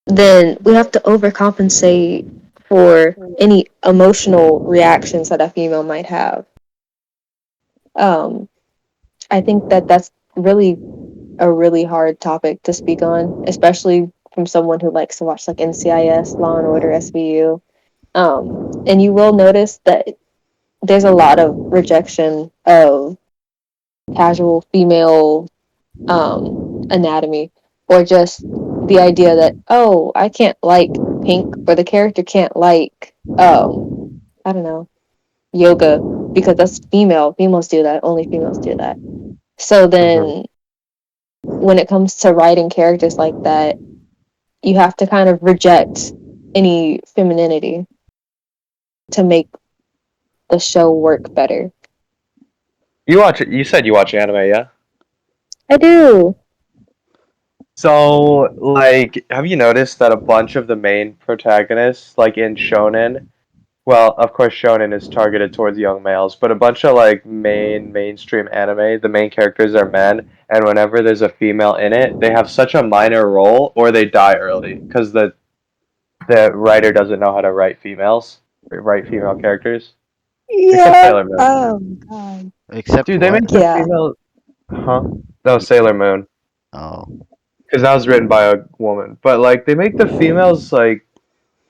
Speaker 3: then we have to overcompensate for any emotional reactions that a female might have. Um, I think that that's really a really hard topic to speak on, especially from someone who likes to watch like NCIS, Law and Order, SVU. And you will notice that there's a lot of rejection of casual female anatomy, or just the idea that, oh, I can't like pink, or the character can't like I don't know, yoga, because that's female. Females do that. Only females do that. So
Speaker 1: Mhm.
Speaker 3: then when it comes to writing characters like that, you have to kind of reject any femininity to make the show work better.
Speaker 1: You watch it. You said you watch anime, yeah?
Speaker 3: I do.
Speaker 1: So, like, have you noticed that a bunch of the main protagonists, like in shonen, well, of course, shonen is targeted towards young males, but a bunch of like mainstream anime, the main characters are men, and whenever there's a female in it, they have such a minor role, or they die early because the writer doesn't know how to write write female characters. Except
Speaker 3: Yeah.
Speaker 1: Sailor Moon.
Speaker 3: Oh God.
Speaker 2: Except
Speaker 1: Dude, they
Speaker 2: what?
Speaker 1: make the
Speaker 3: Yeah.
Speaker 1: female, huh? No, Sailor Moon,
Speaker 2: Oh,
Speaker 1: because that was written by a woman. But like, they make the females like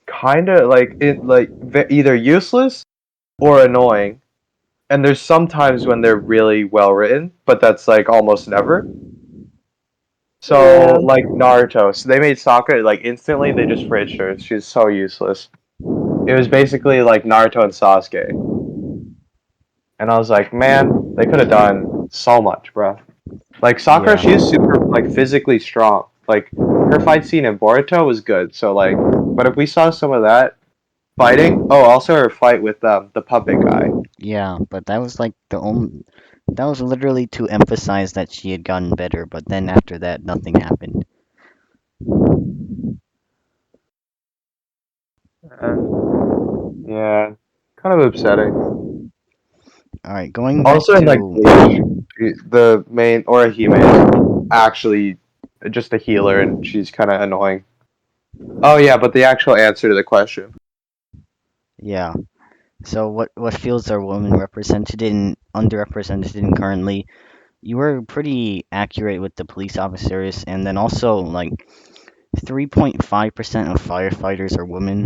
Speaker 1: kind of like either useless or annoying. And there's sometimes when they're really well written, but that's like almost never. So
Speaker 3: Yeah.
Speaker 1: like Naruto, so they made Sakura like instantly. They just fridged her. She's so useless. It was basically like Naruto and Sasuke, and I was like, man, they could have done so much, bro. Like Sakura,
Speaker 2: yeah.
Speaker 1: she is super like physically strong. Like her fight scene in Boruto was good. So like, but if we saw some of that fighting, oh, also her fight with the puppet guy.
Speaker 2: Yeah, but that was like the only. That was literally to emphasize that she had gotten better, but then after that, nothing happened.
Speaker 1: And yeah, kind of upsetting.
Speaker 2: Alright, going back
Speaker 1: Also in like
Speaker 2: to.
Speaker 1: Bleach, the main Orihime is actually just a healer, and she's kind of annoying. Oh yeah, but the actual answer to the question.
Speaker 2: Yeah. So what fields are women represented in, underrepresented in currently? You were pretty accurate with the police officers, and then also like 3.5% of firefighters are women,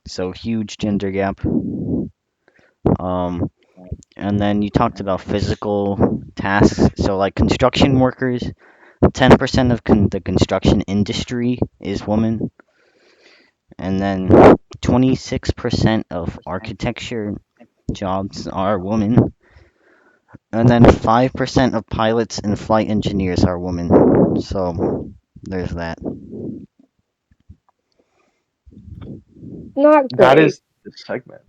Speaker 2: so huge gender gap. Um, and then you talked about physical tasks, so like construction workers, 10% of the construction industry is women, and then 26% of architecture jobs are women, and then 5% of pilots and flight engineers are women. So there's that.
Speaker 3: Not
Speaker 1: That
Speaker 3: great.
Speaker 1: is the segment.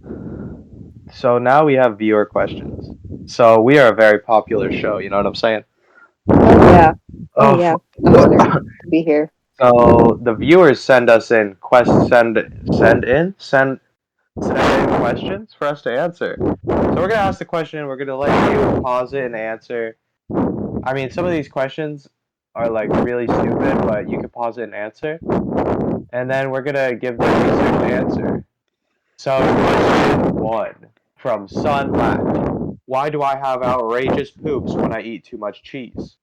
Speaker 1: So now we have viewer questions. So we are a very popular show. You know what I'm saying?
Speaker 3: Oh yeah. Oh
Speaker 1: Oh,
Speaker 3: yeah. I'm honored to be here.
Speaker 1: so the viewers send us in send in questions for us to answer. So we're gonna ask the question. We're gonna let you pause it and answer. I mean, some of these questions are like really stupid, but you can pause it and answer. And then we're gonna give the research answer. So question one from Sun Latch. Why do I have outrageous poops when I eat too much cheese?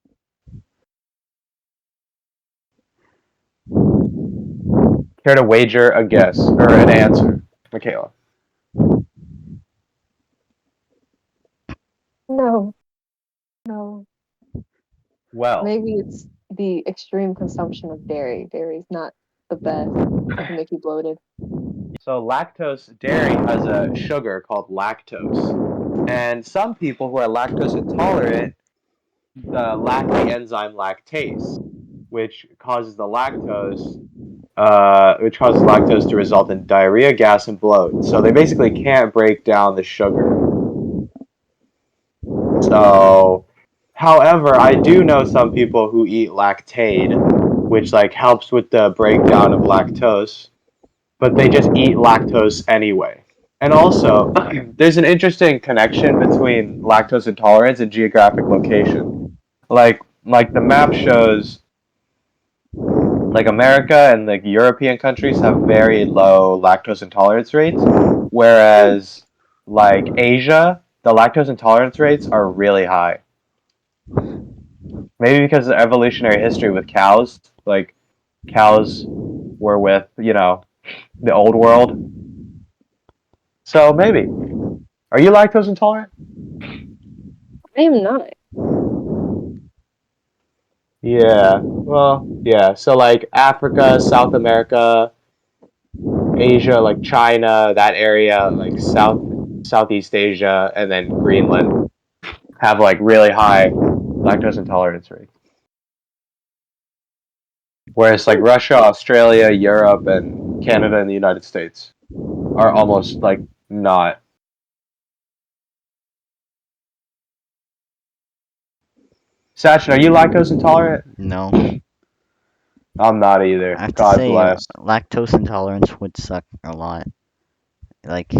Speaker 1: Care to wager a guess or an answer, Michaela?
Speaker 3: No. No.
Speaker 1: Well,
Speaker 3: Maybe it's the extreme consumption of dairy. Dairy's not the best. It can make you bloated.
Speaker 1: so lactose dairy has a sugar called lactose, and some people who are lactose intolerant lack the enzyme lactase, which causes lactose to result in diarrhea, gas, and bloat. So they basically can't break down the sugar. So, however, I do know some people who eat Lactaid, which like helps with the breakdown of lactose, but they just eat lactose anyway. And also, there's an interesting connection between lactose intolerance and geographic location. Like the map shows, like America and like European countries have very low lactose intolerance rates, whereas like Asia, the lactose intolerance rates are really high. Maybe because of evolutionary history with cows, like cows were with, the old world. So maybe. Are you lactose intolerant?
Speaker 3: I am not.
Speaker 1: Yeah. Well, yeah. So like Africa, South America, Asia, like China, that area, like Southeast Asia, and then Greenland have like really high lactose intolerance rates. Whereas like Russia, Australia, Europe, and Canada and the United States are almost like not. Sachin, are you lactose intolerant?
Speaker 2: No.
Speaker 1: I'm not
Speaker 2: I
Speaker 1: either.
Speaker 2: have to
Speaker 1: God
Speaker 2: say,
Speaker 1: bless.
Speaker 2: lactose intolerance would suck a lot. Like,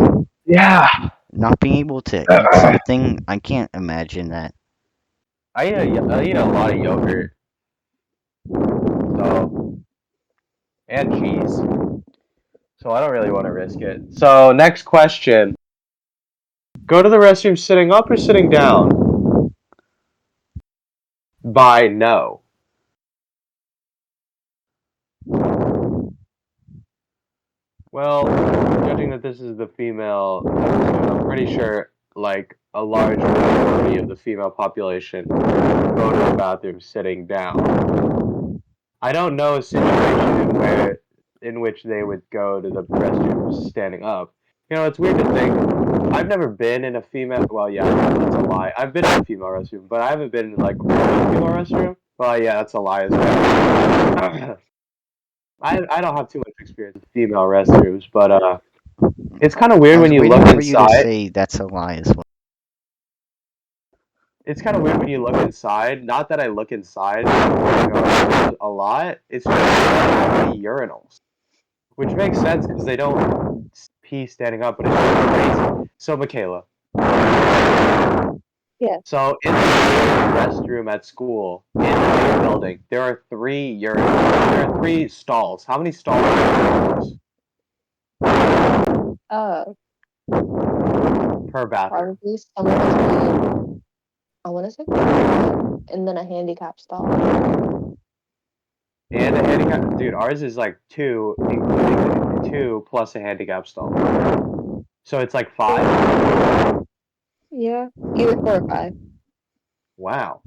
Speaker 1: Yeah.
Speaker 2: not being able to eat something, I can't imagine that.
Speaker 1: I eat a lot of yogurt, so and cheese. So I don't really want to risk it. So next question: go to the restroom sitting up or sitting down? By no. Well, judging that this is the female episode, I'm pretty sure like a large majority of the female population go to the bathroom sitting down. I don't know a situation in which they would go to the restroom standing up. You know, it's weird to think. I've never been in a female. Well, yeah, that's a lie. I've been in a female restroom, but I haven't been in like a female restroom. Well, yeah, that's a lie as well. I don't have too much experience with female restrooms, but it's kind of weird
Speaker 2: I
Speaker 1: when
Speaker 2: was
Speaker 1: you look
Speaker 2: waiting for you to
Speaker 1: inside.
Speaker 2: say that's a lie as well.
Speaker 1: It's kind of weird when you look inside. Not that I look inside a lot. It's just many urinals, which makes sense because they don't pee standing up, but it's just crazy. So, Michaela.
Speaker 3: Yeah.
Speaker 1: So in the restroom at school, in the main building, there are 3 urinals. There are 3 stalls. How many stalls are
Speaker 3: Uh,
Speaker 1: per bathroom?
Speaker 3: probably somewhere between, I want to say, and then a handicap stall.
Speaker 1: And a handicap, dude, ours is like 2, including 2 plus a handicap stall. So it's like 5.
Speaker 3: Yeah, either 4 or 5.
Speaker 1: Wow.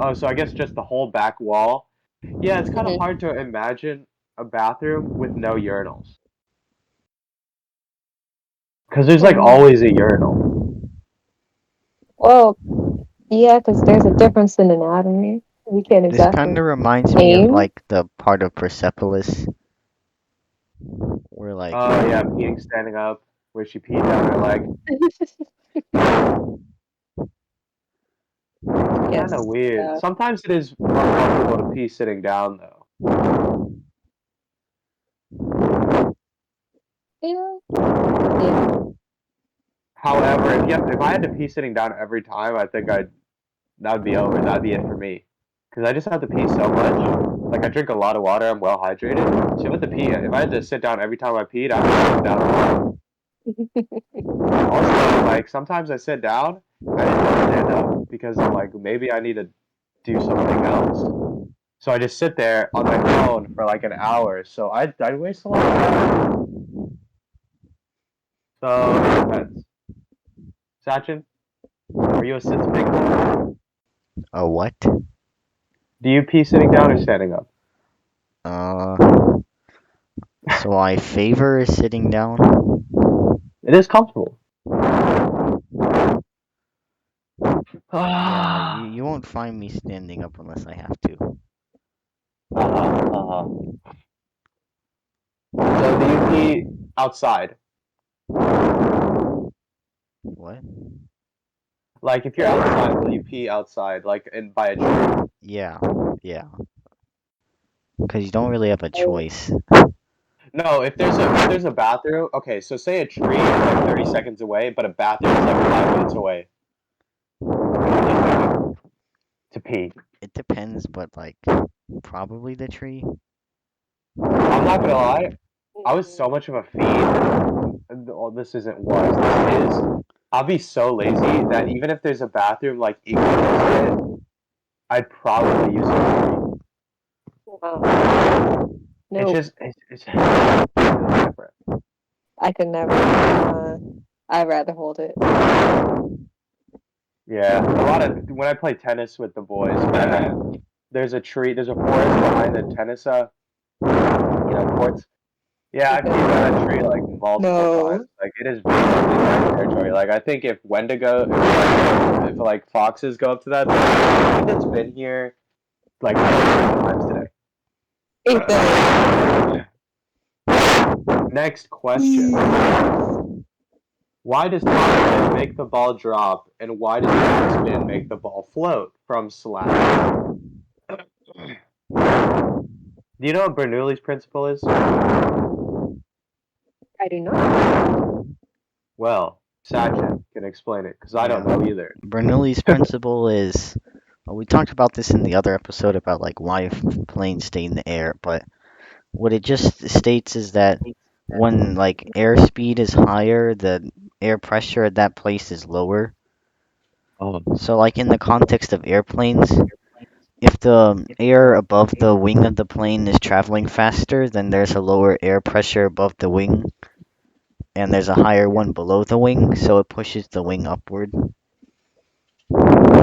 Speaker 1: Oh, so I guess just the whole back wall. Yeah, it's kind of
Speaker 3: Mhm.
Speaker 1: hard to imagine a bathroom with no urinals. Because there's like always a urinal.
Speaker 3: Well, yeah, because there's a difference in anatomy. We can't
Speaker 2: This kind
Speaker 3: exactly
Speaker 2: of reminds me of
Speaker 3: aim.
Speaker 2: like the part of Persepolis where like
Speaker 1: Oh, yeah, peeing standing up, where she peed down her leg.
Speaker 3: Yes.
Speaker 1: Kind of weird.
Speaker 3: Yeah.
Speaker 1: Sometimes it is uncomfortable to pee sitting down, though.
Speaker 3: Yeah. Yeah.
Speaker 1: However, if I had to pee sitting down every time, I think that'd be over. That'd be it for me. Because I just have to pee so much. Like, I drink a lot of water. I'm well hydrated. So if I had to sit down every time I peed, I'd have to sit down a lot. Also, like, sometimes I sit down, I just don't stand up because I'm like, maybe I need to do something else. So I just sit there on my phone for like an hour. So I'd waste a lot of time. So it depends. Sachin, are you a sits pig?
Speaker 2: a what?
Speaker 1: Do you pee sitting down or standing up?
Speaker 2: Uh, so I favor sitting down.
Speaker 1: It is comfortable.
Speaker 2: Yeah, you won't find me standing up unless I have to.
Speaker 1: So do you pee outside?
Speaker 2: What?
Speaker 1: Like if you're outside, will you pee outside, like in by a tree?
Speaker 2: Yeah, yeah. Because you don't really have a choice.
Speaker 1: No, if there's a bathroom, okay, so say a tree is like 30 seconds away, but a bathroom is like 5 minutes away. To pee.
Speaker 2: It depends, but like probably the tree.
Speaker 1: I'm not gonna lie, I was so much of a fiend. Well, this isn't was, this is. I'll be so lazy that even if there's a bathroom like equal to it, I'd probably use it.
Speaker 3: Wow.
Speaker 1: It's
Speaker 3: No,
Speaker 1: just it's different.
Speaker 3: I could never. I'd rather hold it.
Speaker 1: Yeah, a lot of when I play tennis with the boys, there's a tree, there's a forest behind the tennis, courts. Yeah, I've peed on that tree like multiple times. Like it is basically my territory. Like I think if Wendigo, if like foxes go up to that, I think it's been here like 100 times today.
Speaker 3: Ethan.
Speaker 1: Next question. Why does topspin make the ball drop, and why does backspin make the ball float from slap? Do you know what Bernoulli's principle is?
Speaker 3: I do not.
Speaker 1: Well, Sachin can explain it, because I don't know either.
Speaker 2: Bernoulli's principle is, well, we talked about this in the other episode about like why planes stay in the air, but what it just states is that when like airspeed is higher, the air pressure at that place is lower.
Speaker 1: Oh.
Speaker 2: So like in the context of airplanes, if the air above the wing of the plane is traveling faster, then there's a lower air pressure above the wing, and there's a higher one below the wing, so it pushes the wing upward.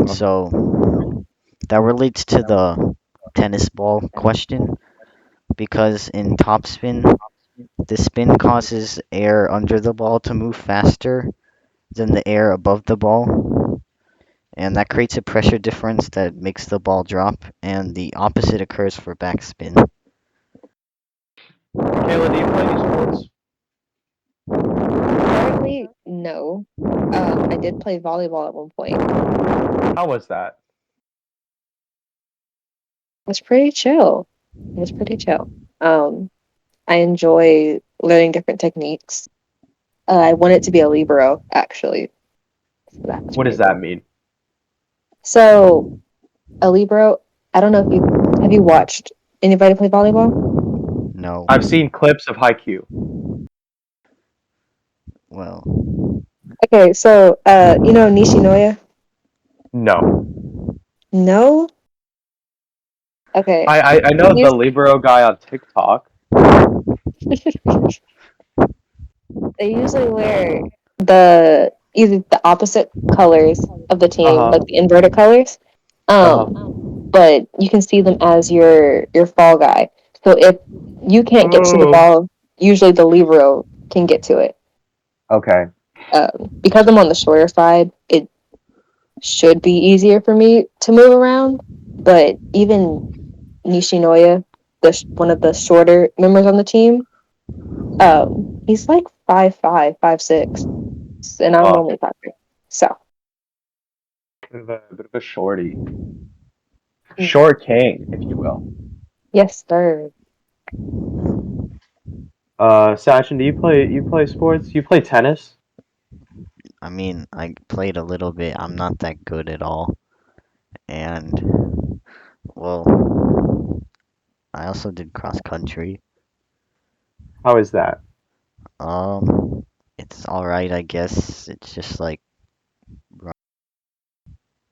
Speaker 2: So that relates to the tennis ball question, because in topspin, the spin causes air under the ball to move faster than the air above the ball, and that creates a pressure difference that makes the ball drop, and the opposite occurs for backspin.
Speaker 1: Kayla, do you play any sports?
Speaker 3: Currently, no. I did play volleyball at one point. It
Speaker 1: How was that?
Speaker 3: was pretty chill. It was pretty chill. I enjoy learning different techniques. I wanted to be a libero, actually. So that was
Speaker 1: What does
Speaker 3: pretty
Speaker 1: that
Speaker 3: cool.
Speaker 1: mean?
Speaker 3: So, a libero, I don't know if you watched anybody play volleyball?
Speaker 2: No.
Speaker 1: I've seen clips of Haikyuu.
Speaker 2: Well,
Speaker 3: Okay, so you know Nishinoya?
Speaker 1: No.
Speaker 3: No? Okay.
Speaker 1: I know the
Speaker 3: He's
Speaker 1: libero guy on TikTok.
Speaker 3: they usually wear either the opposite colors of the team,
Speaker 1: Uh-huh.
Speaker 3: like the inverted colors.
Speaker 1: Uh-huh.
Speaker 3: But you can see them as your fall guy. So if you can't get to the
Speaker 1: Oh.
Speaker 3: ball, usually the libero can get to it.
Speaker 1: Okay.
Speaker 3: Because I'm on the shorter side, it should be easier for me to move around. But even Nishinoya, one of the shorter members on the team, he's like 5'5", 5'6", and I'm
Speaker 1: Oh,
Speaker 3: only 5'3". So
Speaker 1: bit of a shorty. Short king, if you will.
Speaker 3: yes, sir.
Speaker 1: Sachin, do you play sports? You play tennis?
Speaker 2: I mean, I played a little bit. I'm not that good at all. And, well, I also did cross country.
Speaker 1: How is that?
Speaker 2: It's alright, I guess. It's just like,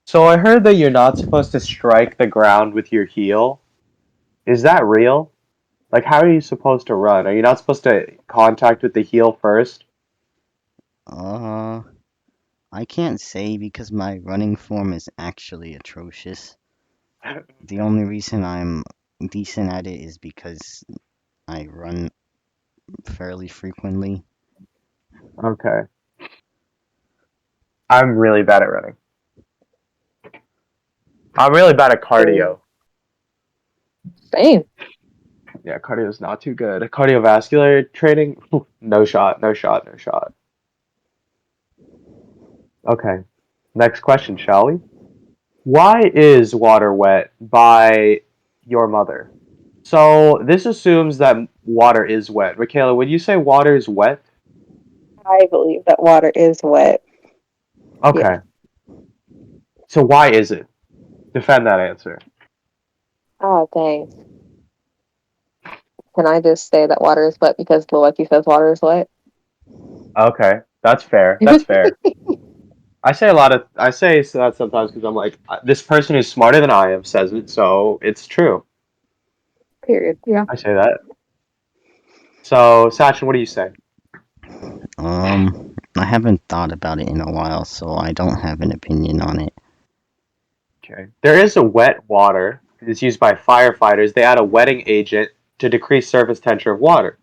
Speaker 1: So I heard that you're not supposed to strike the ground with your heel. Is that real? Like, how are you supposed to run? Are you not supposed to contact with the heel first?
Speaker 2: uh, I can't say because my running form is actually atrocious. The only reason I'm decent at it is because I run fairly frequently.
Speaker 1: Okay. I'm really bad at running. I'm really bad at cardio.
Speaker 3: Same.
Speaker 1: Yeah, cardio is not too good. Cardiovascular training, no shot, no shot, no shot. Okay. Next question, shall we? Why is water wet by your mother? So this assumes that water is wet. Michaela, would you say water is wet?
Speaker 3: I believe that water is wet. Yeah.
Speaker 1: Okay. So why is it? Defend that answer.
Speaker 3: Oh, dang. Can I just say that water is wet because Loeki says water is wet?
Speaker 1: Okay, that's fair. That's fair. I say that sometimes because I'm like, this person who's smarter than I am says it, so it's true.
Speaker 3: Period. Yeah.
Speaker 1: I say that. So, Sachin, what do you say?
Speaker 2: I haven't thought about it in a while, so I don't have an opinion on it.
Speaker 1: Okay. There is a wet water. It's used by firefighters. They add a wetting agent to decrease surface temperature of water.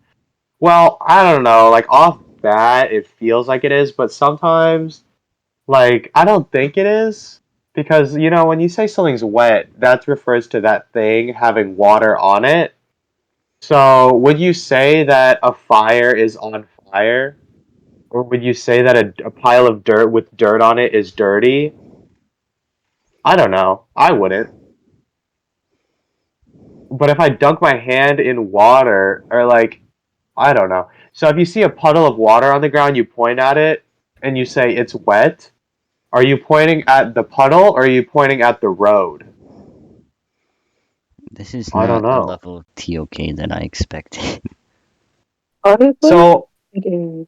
Speaker 1: Well, I don't know. Like off bat, it feels like it is, but sometimes, like, I don't think it is because when you say something's wet, that refers to that thing having water on it. So, would you say that a fire is on fire? Or would you say that a pile of dirt with dirt on it is dirty? I don't know. I wouldn't. But if I dunk my hand in water, or like, I don't know. So if you see a puddle of water on the ground, you point at it and you say it's wet. Are you pointing at the puddle or are you pointing at the road?
Speaker 2: This is
Speaker 1: I don't
Speaker 2: not the
Speaker 1: know.
Speaker 2: level of TOK that I expected.
Speaker 3: Honestly,
Speaker 1: So
Speaker 3: it is.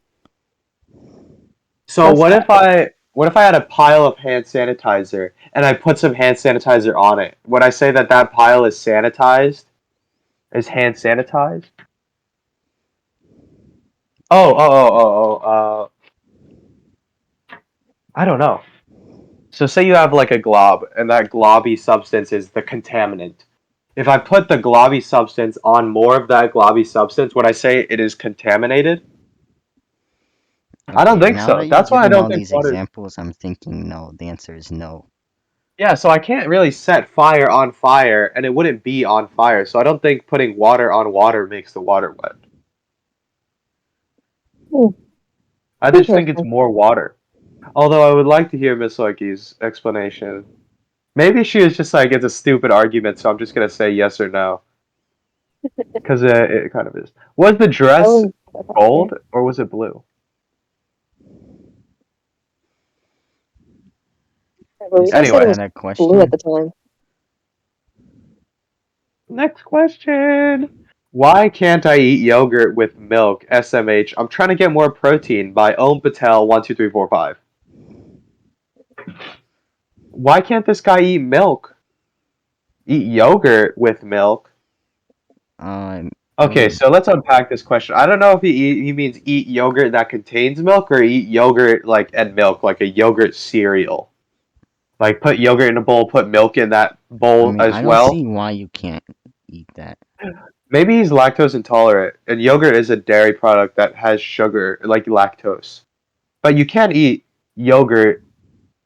Speaker 1: so
Speaker 3: That's
Speaker 1: what if I had a pile of hand sanitizer and I put some hand sanitizer on it? Would I say that that pile is sanitized? Is hand sanitized? I don't know. So say you have like a glob, and that globby substance is the contaminant. If I put the globby substance on more of that globby substance, would I say it is contaminated? I don't
Speaker 2: Okay,
Speaker 1: think
Speaker 2: now
Speaker 1: so.
Speaker 2: that you're
Speaker 1: That's why I
Speaker 2: giving
Speaker 1: don't
Speaker 2: all
Speaker 1: think
Speaker 2: these
Speaker 1: water.
Speaker 2: examples, I'm thinking no. The answer is no.
Speaker 1: Yeah, so I can't really set fire on fire, and it wouldn't be on fire. So I don't think putting water on water makes the water wet.
Speaker 3: hmm,
Speaker 1: I just think it's
Speaker 3: interesting.
Speaker 1: more water. Although I would like to hear Miss Loki's explanation. Maybe she is just like it's a stupid argument, so I'm just gonna say yes or no. Because it kind of is. Was the
Speaker 3: I
Speaker 1: dress
Speaker 3: was about
Speaker 1: gold
Speaker 3: it.
Speaker 1: or was it blue?
Speaker 3: I believe
Speaker 2: Is
Speaker 3: I said it
Speaker 1: Anyway,
Speaker 3: was
Speaker 2: that a
Speaker 3: blue at
Speaker 2: question?
Speaker 3: the time.
Speaker 1: next question. Why can't I eat yogurt with milk? SMH. I'm trying to get more protein by Om Patel 12345. Why can't this guy eat milk? Eat yogurt with milk?
Speaker 2: It
Speaker 1: Okay,
Speaker 2: would.
Speaker 1: so let's unpack this question. I don't know if he means eat yogurt that contains milk or eat yogurt like and milk like a yogurt cereal. Like put yogurt in a bowl, put milk in that
Speaker 2: I
Speaker 1: bowl
Speaker 2: mean,
Speaker 1: as
Speaker 2: I don't
Speaker 1: well.
Speaker 2: see why you can't eat that.
Speaker 1: Maybe he's lactose intolerant, and yogurt is a dairy product that has sugar, like lactose. But you can eat yogurt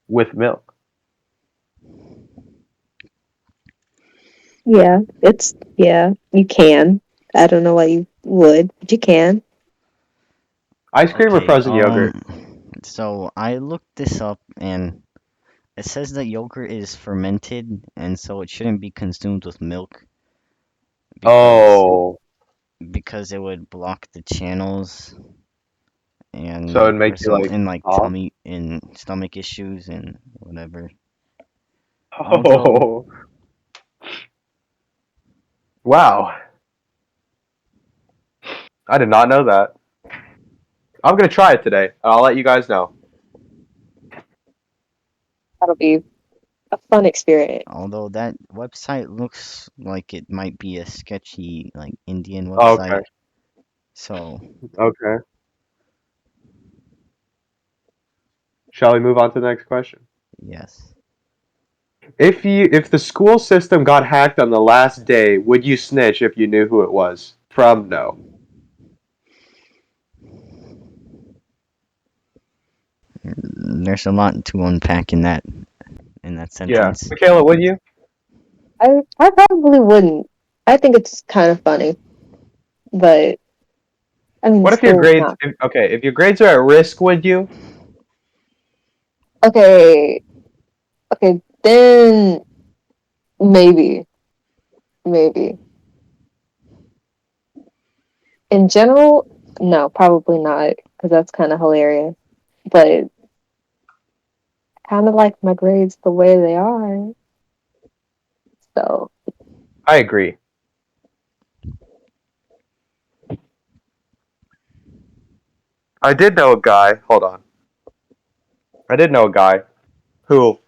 Speaker 1: with milk.
Speaker 3: Yeah, you can. I don't know why you would, but you can.
Speaker 1: Ice cream or
Speaker 2: Okay.
Speaker 1: frozen yogurt?
Speaker 2: So I looked this up, and it says that yogurt is fermented, and so it shouldn't be consumed with milk because
Speaker 1: Oh,
Speaker 2: it would block the channels
Speaker 1: so it'd
Speaker 2: and
Speaker 1: make you
Speaker 2: result
Speaker 1: like
Speaker 2: in
Speaker 1: cough?
Speaker 2: stomach issues and whatever. Although
Speaker 1: Oh, wow. I did not know that. I'm gonna try it today, and I'll let you guys know.
Speaker 3: That'll be a fun experience.
Speaker 2: although that website looks like it might be a sketchy like Indian
Speaker 1: Okay,
Speaker 2: website. So
Speaker 1: okay. Shall we move on to the next question?
Speaker 2: yes.
Speaker 1: If the school system got hacked on the last day, would you snitch if you knew who it was? From no.
Speaker 2: There's a lot to unpack in that
Speaker 1: Yeah.
Speaker 2: sentence.
Speaker 1: Michaela, would you?
Speaker 3: I probably wouldn't. I think it's kind of funny, but I mean,
Speaker 1: What if your
Speaker 3: school's
Speaker 1: grades?
Speaker 3: not.
Speaker 1: If your grades are at risk, would you?
Speaker 3: Okay, okay, then maybe, maybe. In general, no, probably not, because that's kind of hilarious. But kind of like my grades the way they are. So,
Speaker 1: I agree. I did know a guy. Hold on. I did know a guy who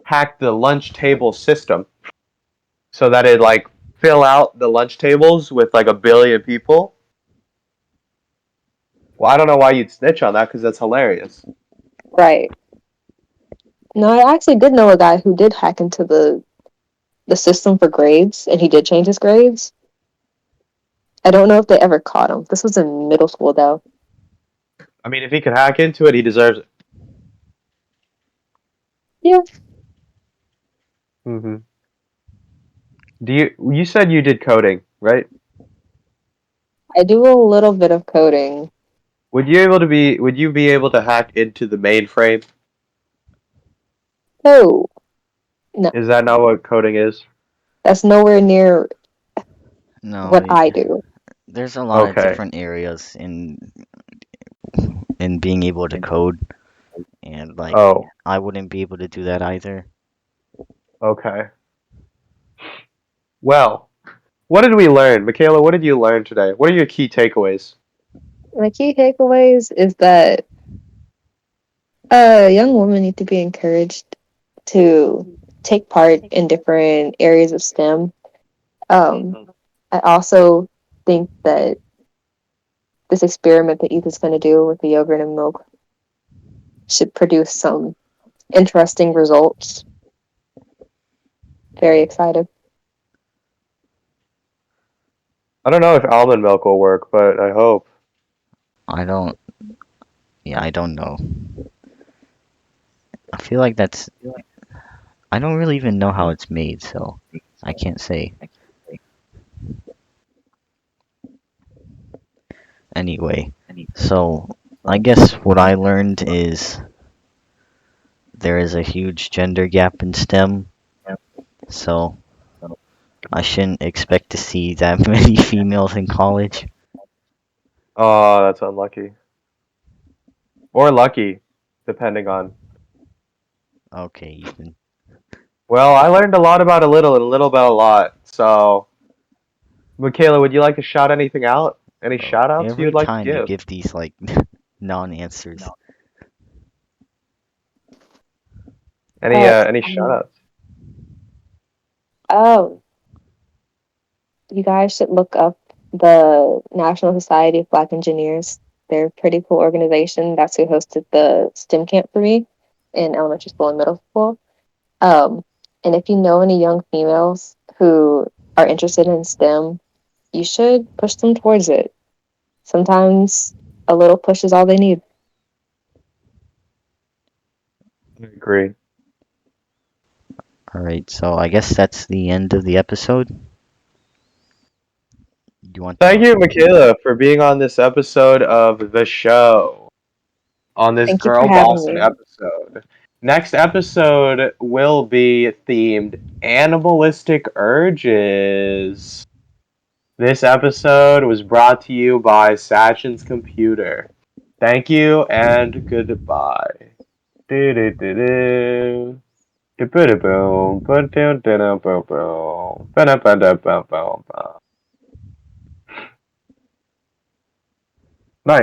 Speaker 1: hacked the lunch table system so that it like fill out the lunch tables with like a billion people. Well, I don't know why you'd snitch on that because that's hilarious.
Speaker 3: right. No, I actually did know a guy who did hack into the system for grades, and he did change his grades. I don't know if they ever caught him. This was in middle school, though.
Speaker 1: I mean, if he could hack into it, he deserves it.
Speaker 3: Yeah,
Speaker 1: hmm Do you? You said you did coding. right?
Speaker 3: I do a little bit of coding.
Speaker 1: Would you be able to hack into the mainframe?
Speaker 3: Oh, no,
Speaker 1: Is that not what coding is?
Speaker 3: that's nowhere near
Speaker 2: No,
Speaker 3: what I do.
Speaker 2: there's a lot of
Speaker 1: Okay.
Speaker 2: different areas in being able to code, and like
Speaker 1: Oh,
Speaker 2: I wouldn't be able to do that either.
Speaker 1: okay. Well, what did we learn? Michaela, what did you learn today? What are your key takeaways?
Speaker 3: My key takeaways is that young women need to be encouraged to take part in different areas of STEM. I also think that this experiment that Ethan's going to do with the yogurt and milk should produce some interesting results. Very excited.
Speaker 1: I don't know if almond milk will work, but I hope.
Speaker 2: I don't, yeah, I don't know. I feel like I don't really even know how it's made, so I can't say. Anyway, so I guess what I learned is there is a huge gender gap in STEM, so I shouldn't expect to see that many females in college.
Speaker 1: Oh, that's unlucky. Or lucky, depending on.
Speaker 2: Okay, Ethan.
Speaker 1: Well, I learned a lot about a little and a little about a lot. So, Michaela, would you like to shout anything out? Any
Speaker 2: Bro,
Speaker 1: shout outs
Speaker 2: every
Speaker 1: you'd like to
Speaker 2: time you
Speaker 1: give?
Speaker 2: give these like non-answers.
Speaker 3: Uh,
Speaker 1: Any shout outs?
Speaker 3: oh, you guys should look up the National Society of Black Engineers. They're a pretty cool organization. That's who hosted the STEM camp for me in elementary school and middle school. Um, and if you know any young females who are interested in STEM, you should push them towards it. Sometimes a little push is all they need.
Speaker 1: I agree.
Speaker 2: All right, so I guess that's the end of the episode. You want
Speaker 1: Thank
Speaker 2: to?
Speaker 1: you, Michaela, for being on this episode of the show. On this
Speaker 3: Thank you for
Speaker 1: Girl
Speaker 3: having
Speaker 1: Boston
Speaker 3: me.
Speaker 1: episode. Next episode will be themed Animalistic Urges. This episode was brought to you by Sachin's Computer. Thank you and goodbye. Do-do-do-do. Do-do-do-boom. Ba-do-do-do-boom-boom. Ba-da-ba-da-boom-boom.